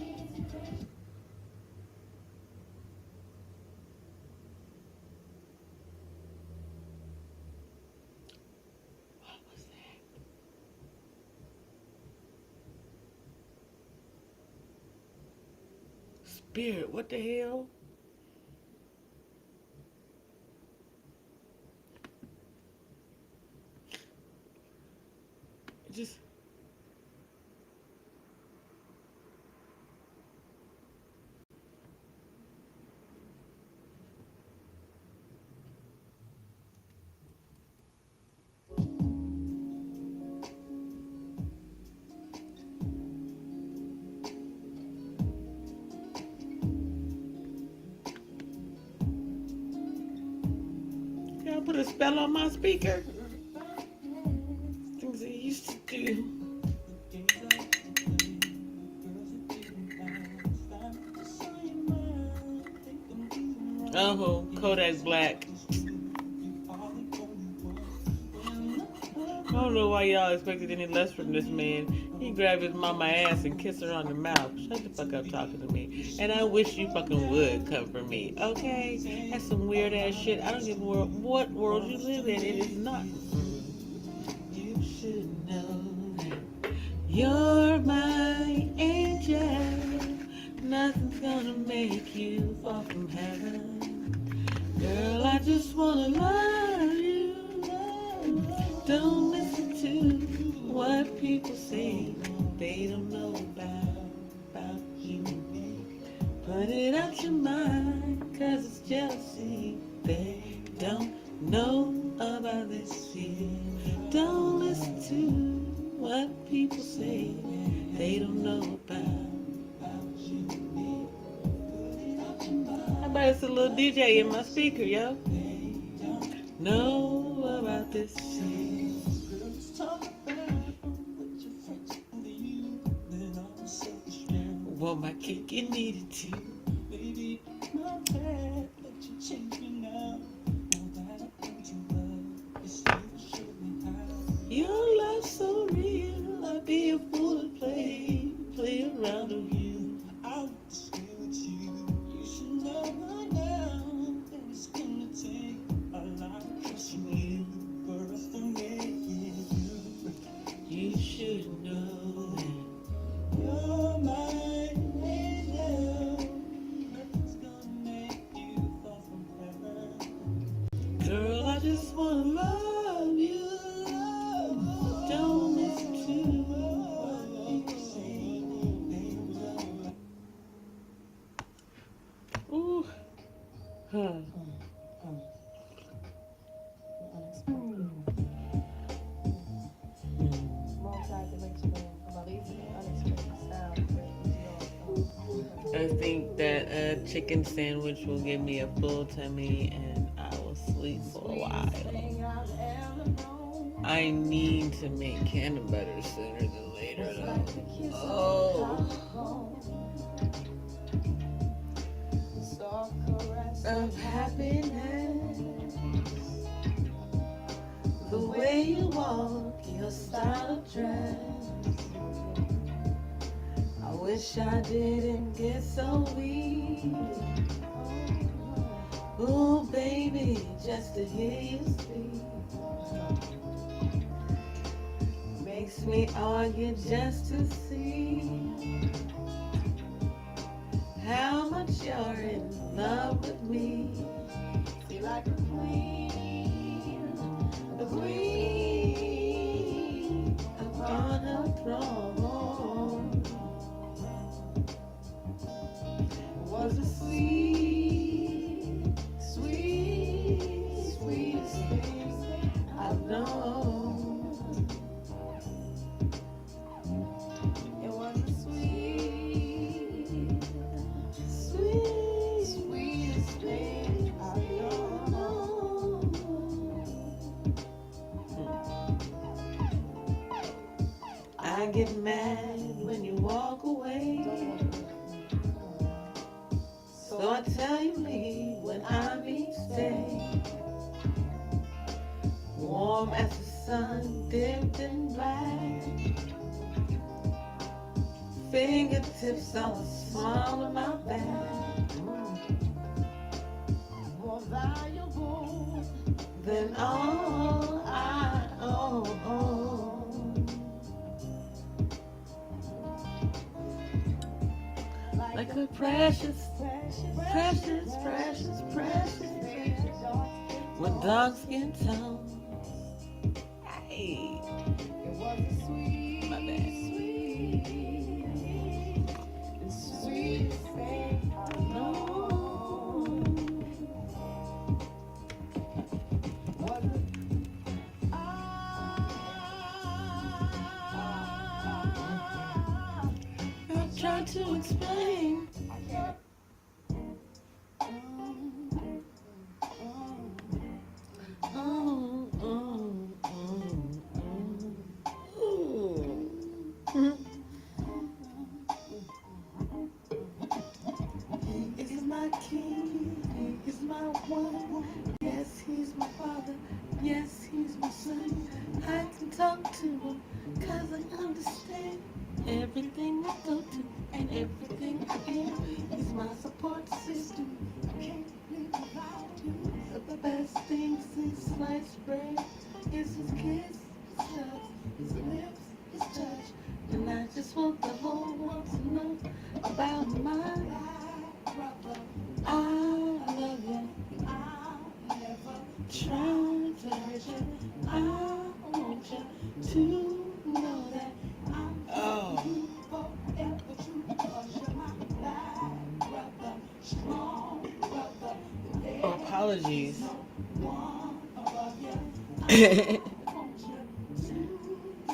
Spirit, what the hell? Just y'all put a spell on my speaker. Things I used to do. Oh, Kodak Black. I don't know why y'all expected any less from this man. He grabbed his mama ass and kissed her on the mouth. Shut the fuck up talking to me. And I wish you fucking would come for me. Okay? That's some weird ass shit. I don't give a what world you live in. It is not. You should know that you're my angel. Nothing's gonna make you fall from heaven. Girl, I just wanna love you. Don't listen to what people say. They don't know about you. Put it out your mind, cause it's jealousy. They don't know about this fear. Don't listen to what people say. They don't know about you. How about it's a little DJ in my speaker, yo? Know about this shit. Want my cake, you need it too. Baby, my bad, but you change me now. Your love's so real, I'd be a fool to play around with you. I want to stay with you. You should know by now that it's gonna take a lot of trust from you for us to make it through. You should know that you're my angel. Nothing's gonna make you fall from heaven. Girl, I just wanna love you. I think that a chicken sandwich will give me a full tummy and I will sleep for a while. I need to make cannon butter sooner than later though. Oh. Of happiness, the way you walk, your style of dress. I wish I didn't get so weak. Ooh, baby, just to hear you speak makes me argue just to see how much you're in love with me. Feel like a queen upon a throne. Was a sweet, sweet, sweetest thing I've known. It was a sweet, sweet, sweetest thing I've known. I get mad when you walk away, so I tell you leave when I mean stay. Warm as the sun dipped in black, fingertips on the small of my back. More valuable than all I own. Like a precious, precious, precious, precious baby with dark skin tone. Hey, my bad. Sweet, sweet, no. I'm trying to explain. He's my king, he's my one. Yes, he's my father. Yes, he's my son. I can talk to him, cause I understand everything I go to and everything I am. He's my support system. I can't live without you. The best thing since sliced bread is his kiss, his love, his lips, his touch. And I just want the whole world to know about my brother. I love you. I'll never try to hurt you. I want you to know that I'm forever true. Cause you're my brother, strong brother. Oh, apologies.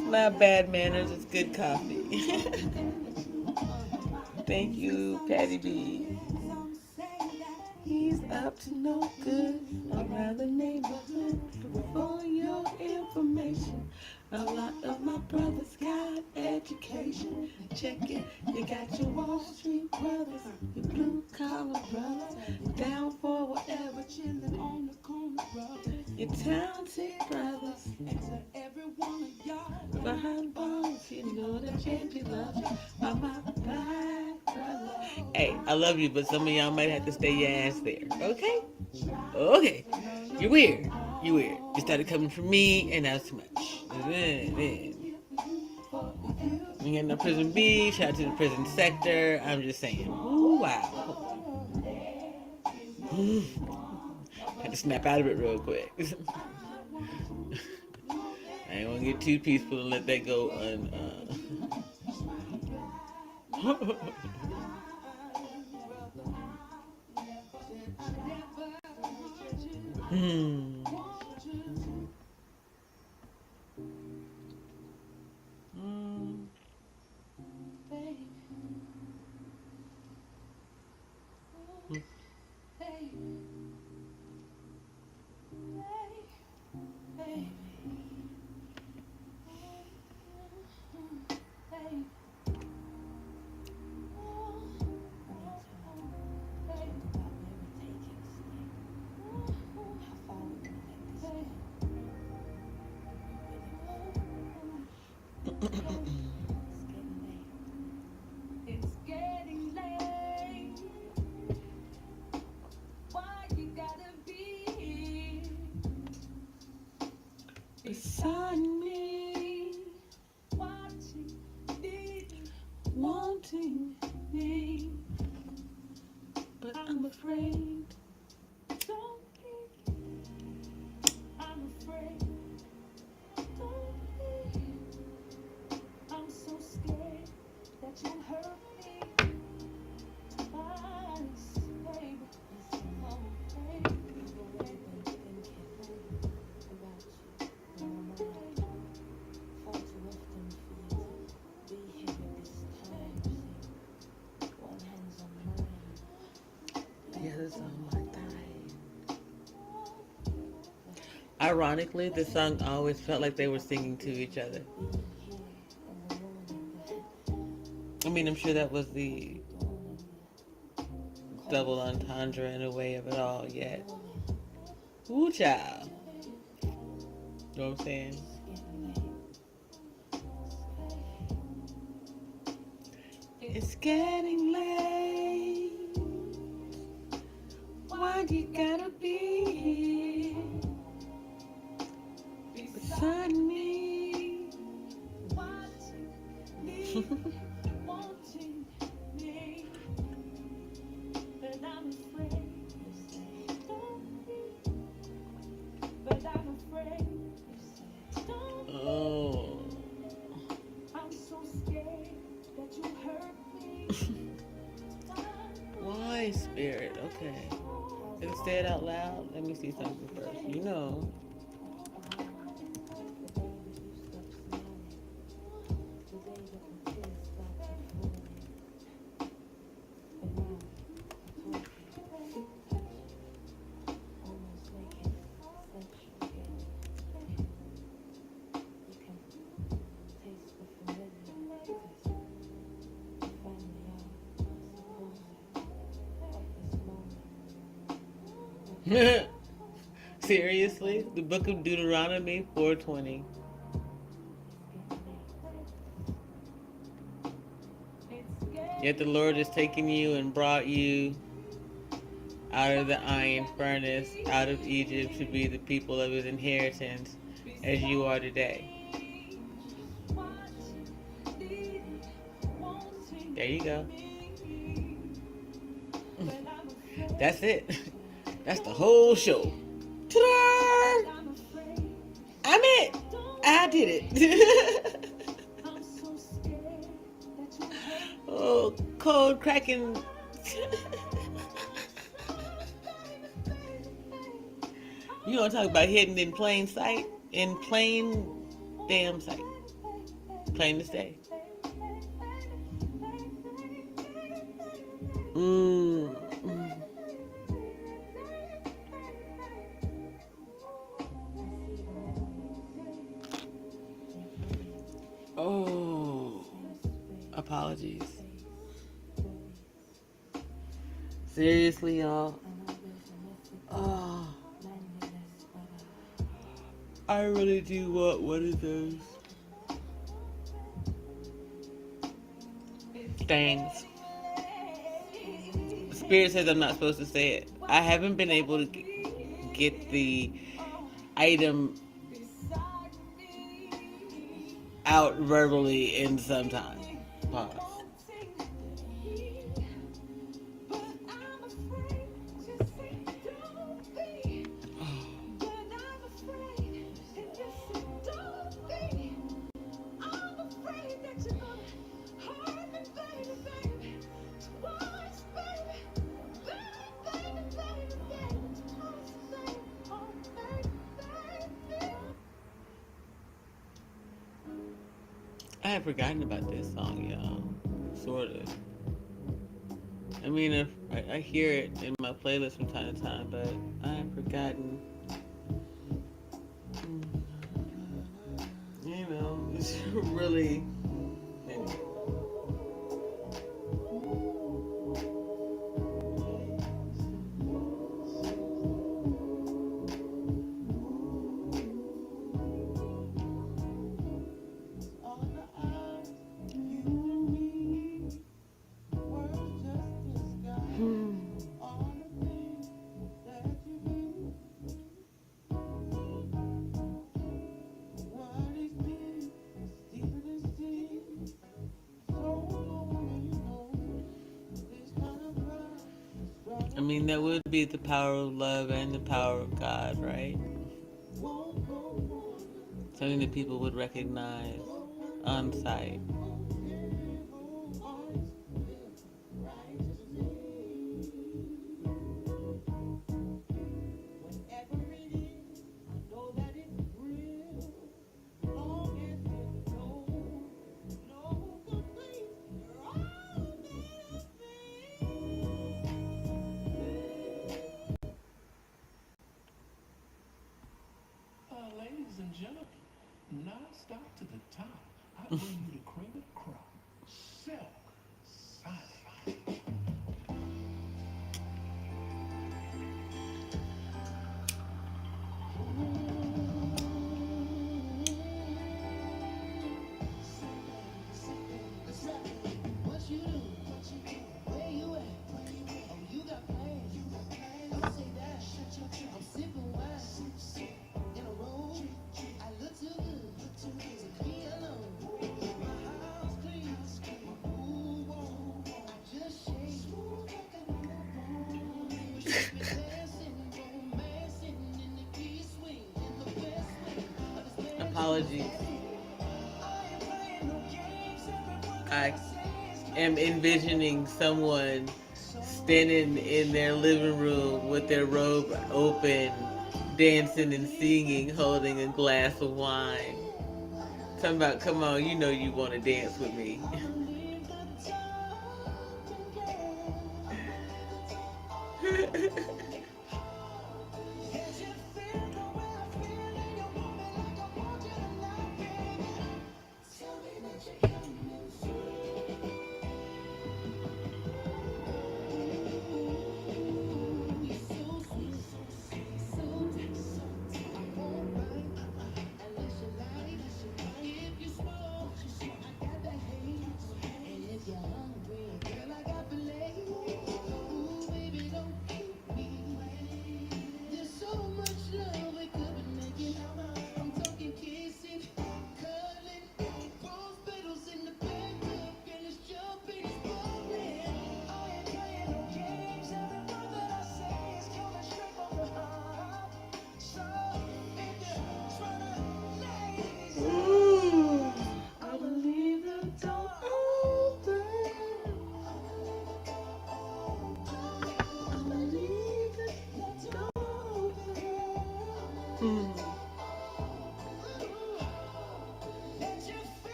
Not bad manners, it's good coffee. Thank you, Patty B. He's up to no good around the neighborhood. For your information, a lot of my brothers got education. Check it, you got your Wall Street brothers, your blue collar brothers, down for whatever, chilling on the corner brothers, your talented brothers, and to every one of y'all behind bars, you know that can't be loved by my black brother. Hey, I love you, but some of y'all might have to stay your ass there, okay? Okay. You're weird. You're weird. You started coming for me, and that's too much. We got no prison B. Shout out to the prison sector. I'm just saying. Ooh, wow. Had to snap out of it real quick. I ain't want to get too peaceful and let that go beside me, watching, needing, wanting me, but I'm afraid. Don't leave. I'm afraid. Don't leave. I'm so scared that you'll hurt me. Twice, baby. I'm afraid. Yeah, this song like that. Ironically, the song always felt like they were singing to each other. I mean, I'm sure that was the double entendre in a way of it all, yet. Ooh, child. You know what I'm saying? It's getting late. Why you gotta be here beside me? Watching me, wanting me, but I'm afraid. Don't be, but I'm afraid. Oh. I'm so scared that you hurt me. Why, Spirit? Okay. Did it say it out loud? Let me see something first. You know. Seriously? The book of Deuteronomy 4:20. Yet the Lord has taken you and brought you out of the iron furnace, out of Egypt, to be the people of his inheritance, as you are today. There you go. That's it. That's the whole show. Ta-da! I'm it. I did it. Oh, cold cracking. You want to talk about hidden in plain sight? In plain damn sight. Plain to stay. Oh, apologies. Seriously, y'all. Oh, I really do want one of those things. Spirit says I'm not supposed to say it. I haven't been able to get the item out verbally in some time. Pause. I had forgotten about this song, y'all. Sort of. I mean, if I hear it in my playlist from time to time, but I have forgotten. You know, it's really. Anyway. mean, that would be the power of love and the power of God, right? Something that people would recognize on sight. Ladies and gentlemen, now stop to the top. I bring you the cream of the crop. Silk Sonic. Apologies. I am envisioning someone standing in their living room with their robe open, dancing and singing, holding a glass of wine. Talking about, come on, you know you want to dance with me.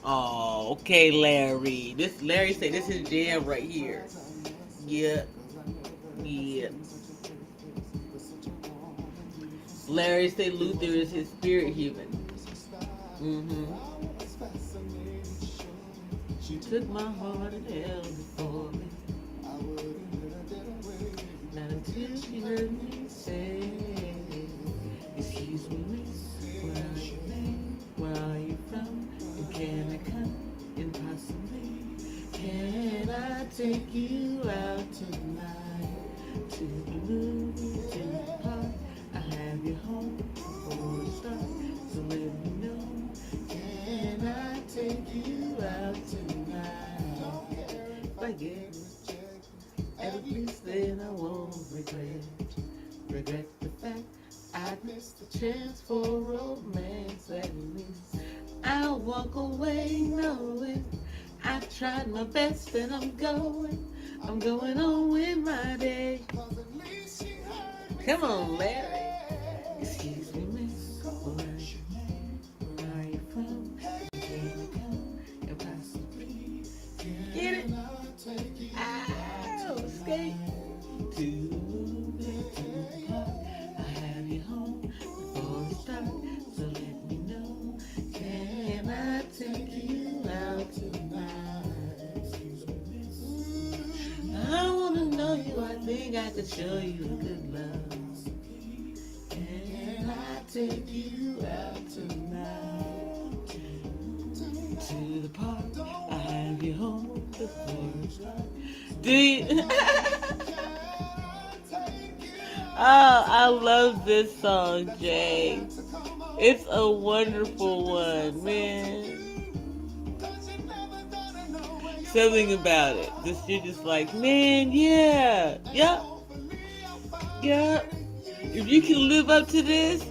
Oh, okay, Larry. Larry said this is jam right here. Yeah. Yeah. Larry said Luther is his spirit human. Mm-hmm. She took my heart and held it for me. Not until she heard me say, excuse me, miss, where are you from? Where are you from? And can I come in possibly? Can I take you out tonight? To the movie, to the park? I have you home before we start, so let me know. Can I take you out tonight? If I get at least then I won't regret the fact I missed the chance for romance. At least I'll walk away knowing I tried my best and I'm going on with my day. Come on, Larry. Excuse me, miss, where are you from? Can you come and possibly get it? I'll escape to the movie, to the park. I have you home before we start, so let me know. Can I take you out tonight? Excuse me, miss. I wanna know you. I think I could show you a good love. Can I take you out tonight? To the park. I have you home before we start. Do you? I love this song, Jay. It's a wonderful one, man. Something about it. You're just like, man, yeah, yeah, yeah. If you can live up to this,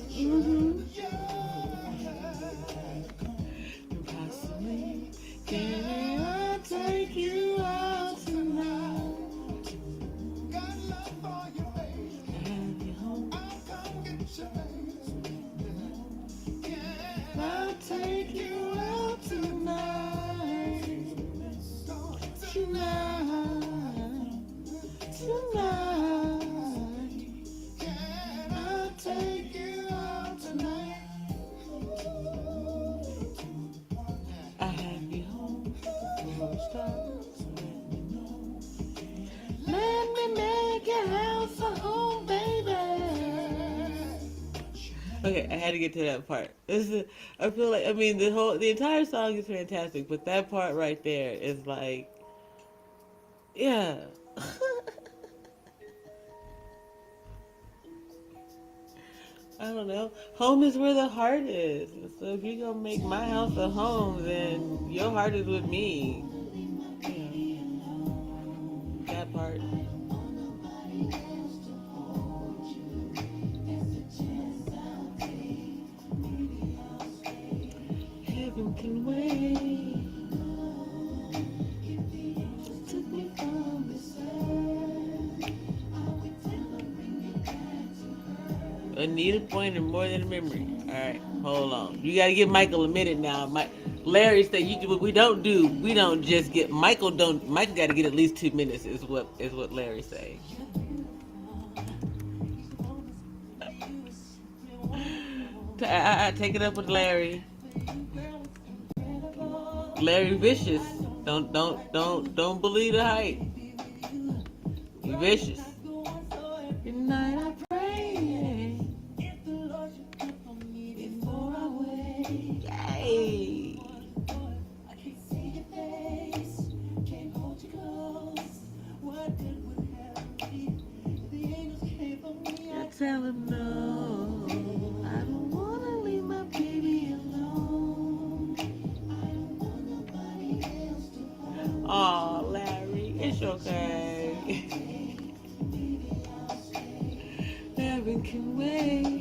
possibly can I take you out tonight? I'll take you out tonight, tonight. I'll take you out tonight. I have you home. Let me make your house a home, baby. Okay, I had to get to that part. I feel like, I mean, the entire song is fantastic, but that part right there is like, yeah. I don't know. Home is where the heart is. So if you're gonna make my house a home, then your heart is with me. Yeah. That part. Heaven can wait. Took me from the I need a pointer more than a memory. All right, hold on. You gotta give Michael a minute now. Larry said we don't just get Michael got to get at least 2 minutes is what Larry say. Take it up with Larry. Larry vicious. Don't believe the hype. He vicious. Good night, I pray. Yay. I tell him no. I don't wanna leave my baby alone. I don't want nobody else to hold. Aw, Larry, it's okay. Heaven can wait.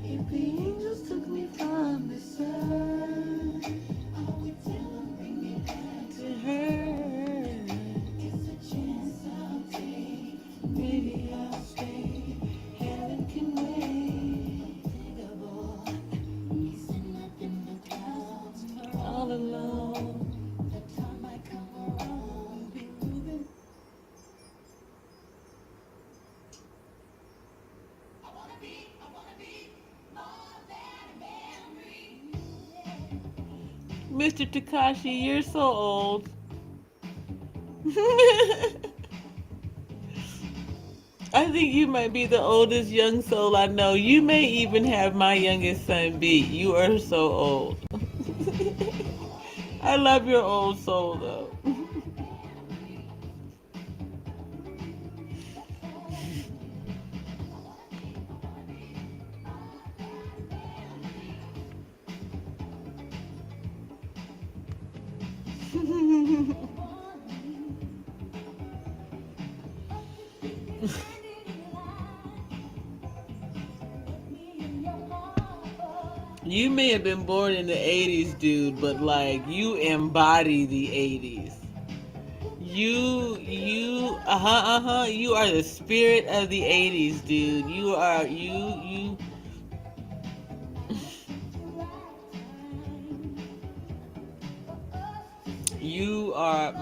If the angels took me from the sun, I would tell them bring me back to her. It's a chance I'll take. Maybe I'll stay. Heaven can wait. He's up in the clouds, all alone. The time might come around, be moving. I wanna be more than a memory. Mr. Takashi, you're so old. I think you might be the oldest young soul I know. You may even have my youngest son beat. You are so old. I love your old soul though. You may have been born in the 80s, dude, but like you embody the 80s. You are the spirit of the 80s, dude. You are you are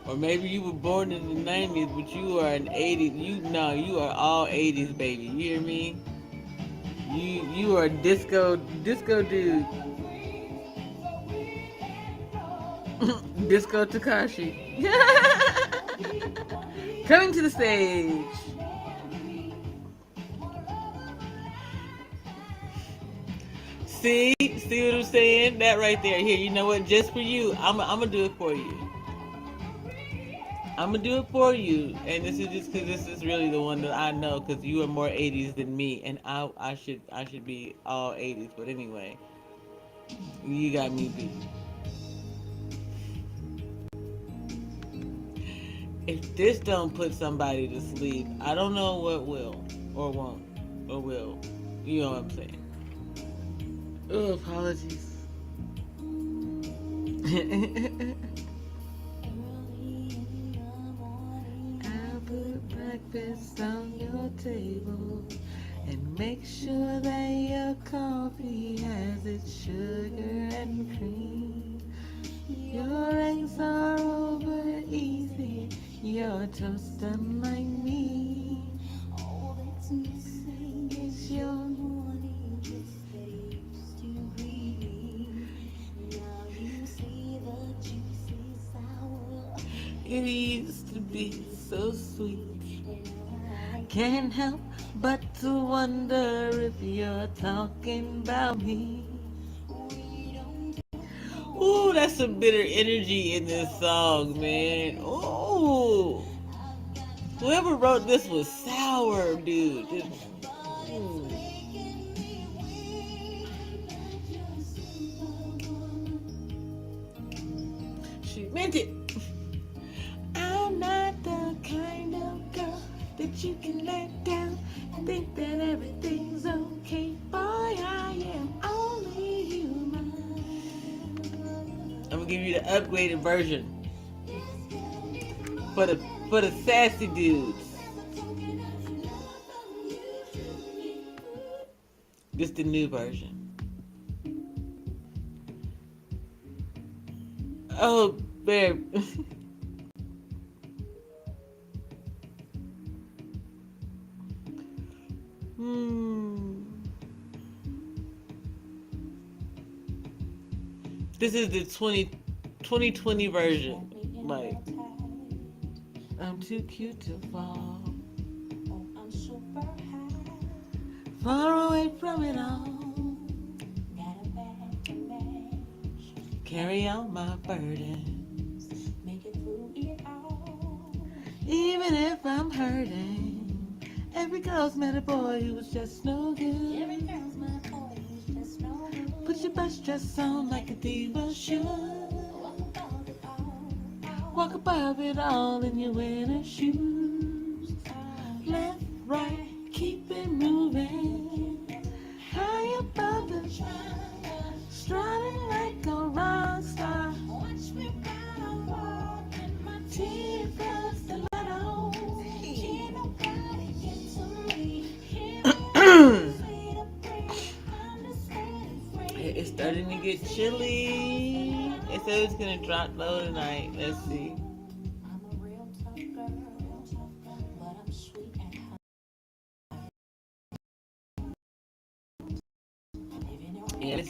or maybe you were born in the 90s, but you are an 80s. You are all 80s, baby. You hear me? You are disco dude. Disco Takashi. Coming to the stage. See what I'm saying? That right there. Here, you know what? Just for you, I'm gonna do it for you. I'm gonna do it for you, and this is just because this is really the one that I know, because you are more '80s than me, and I should be all '80s. But anyway, you got me beat. If this don't put somebody to sleep, I don't know what will, or won't, or will. You know what I'm saying? Oh, apologies. I'll put breakfast on your table and make sure that your coffee has its sugar and cream. Your eggs are over easy, your toast unlike me. All that's missing is your morning kiss that used to greet me. Now you see the juicy sour. It used to be so sweet. Can't help but to wonder if you're talking about me. Ooh, that's some bitter energy in this song, man. Ooh. Whoever wrote this was sour, dude. She meant it. I'm not the kind of girl that you can let down and think that everything's okay. Boy, I am only human. I'm gonna give you the upgraded version for the sassy dudes. This the new version. Oh, babe. This is the 2020 version. Like, I'm too cute to fall. I'm super high. Far away from it all. Got a bag to match. Carry out my burdens. Make it through it all. Even if I'm hurting. Every girl's met a boy who was just no good. Every girl's met a boy who was just no good. Put your best dress on like a diva should. Walk above it all in your winter shoes. Left, right, keep it moving. High above the strutting like a rock star. Watch me ride on walk in my T-Rex stiletto. Can't nobody get to me. It's starting to get chilly. It said it's gonna drop low tonight. Let's see. I'm a real tough girl, but I'm sweet and hot. Yes.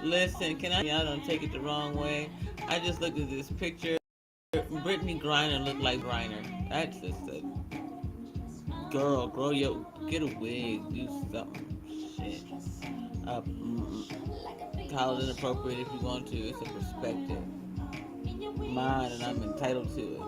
Listen, can y'all don't take it the wrong way. I just looked at this picture. Brittany Griner looked like Griner. That's just a girl. Get a wig. Do something. Shit. Call it inappropriate if you want to. It's a perspective. Mine, and I'm entitled to it.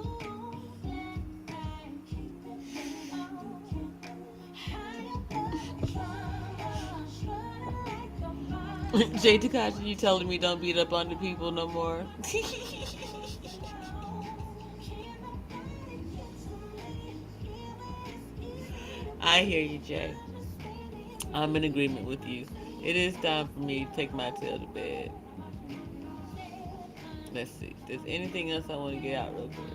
Jay Takashi, you telling me don't beat up on the people no more? I hear you, Jay. I'm in agreement with you. It is time for me to take my tail to bed. Let's see. If there's anything else I want to get out real quick.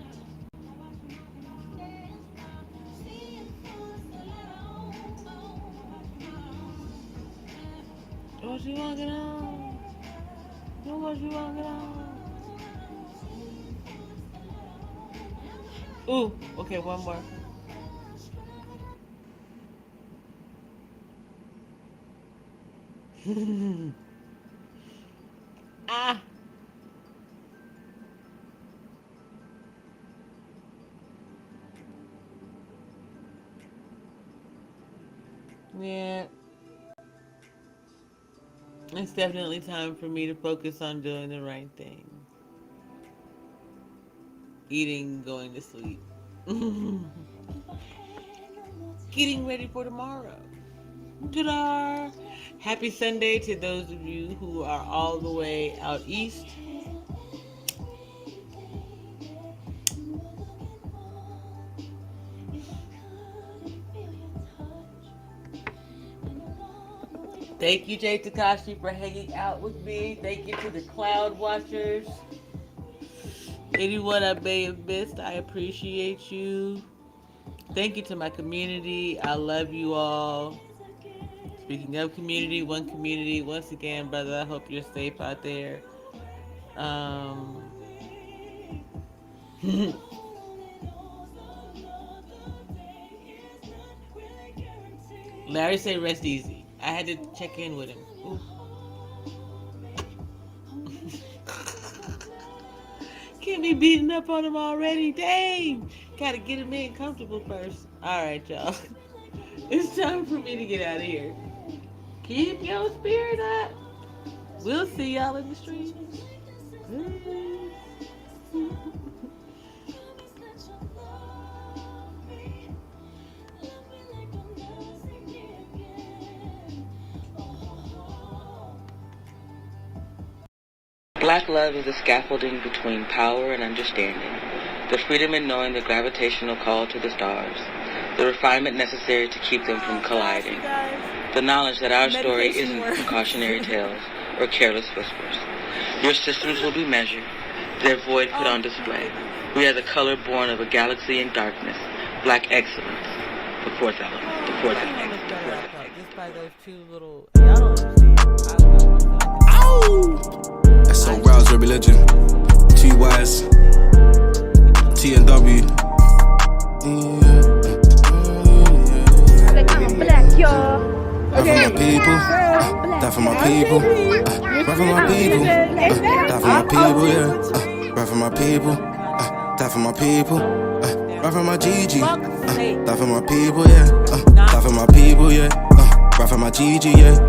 What you walking on? What you walking on? Ooh, okay, one more. Ah. Yeah. It's definitely time for me to focus on doing the right thing. Eating, going to sleep. Getting ready for tomorrow. Ta-da! Happy Sunday to those of you who are all the way out east. Thank you, Jay Takashi, for hanging out with me. Thank you to the Cloud Watchers. Anyone I may have missed, I appreciate you. Thank you to my community. I love you all. Speaking of community, once again, brother, I hope you're safe out there. Larry said rest easy. I had to check in with him. Ooh. Can't be beating up on him already. Dang. Gotta get him in comfortable first. Alright, y'all. It's time for me to get out of here. Keep your spirit up. We'll see y'all in the streets. Black love is the scaffolding between power and understanding, the freedom in knowing the gravitational call to the stars, the refinement necessary to keep them from colliding, the knowledge that our story isn't cautionary tales or careless whispers. Your systems will be measured, their void put on display. We are the color born of a galaxy in darkness, black excellence, the fourth element, the fourth element. Just by those two little, y'all don't understand. So rouse your religion. Two Y's, T and W. Die for my people, die for my people, die for my people, die for my people, yeah. Die for my people, die for my people, die for my GG, die for my people, yeah. Die for my people, yeah. Die for my GG, yeah.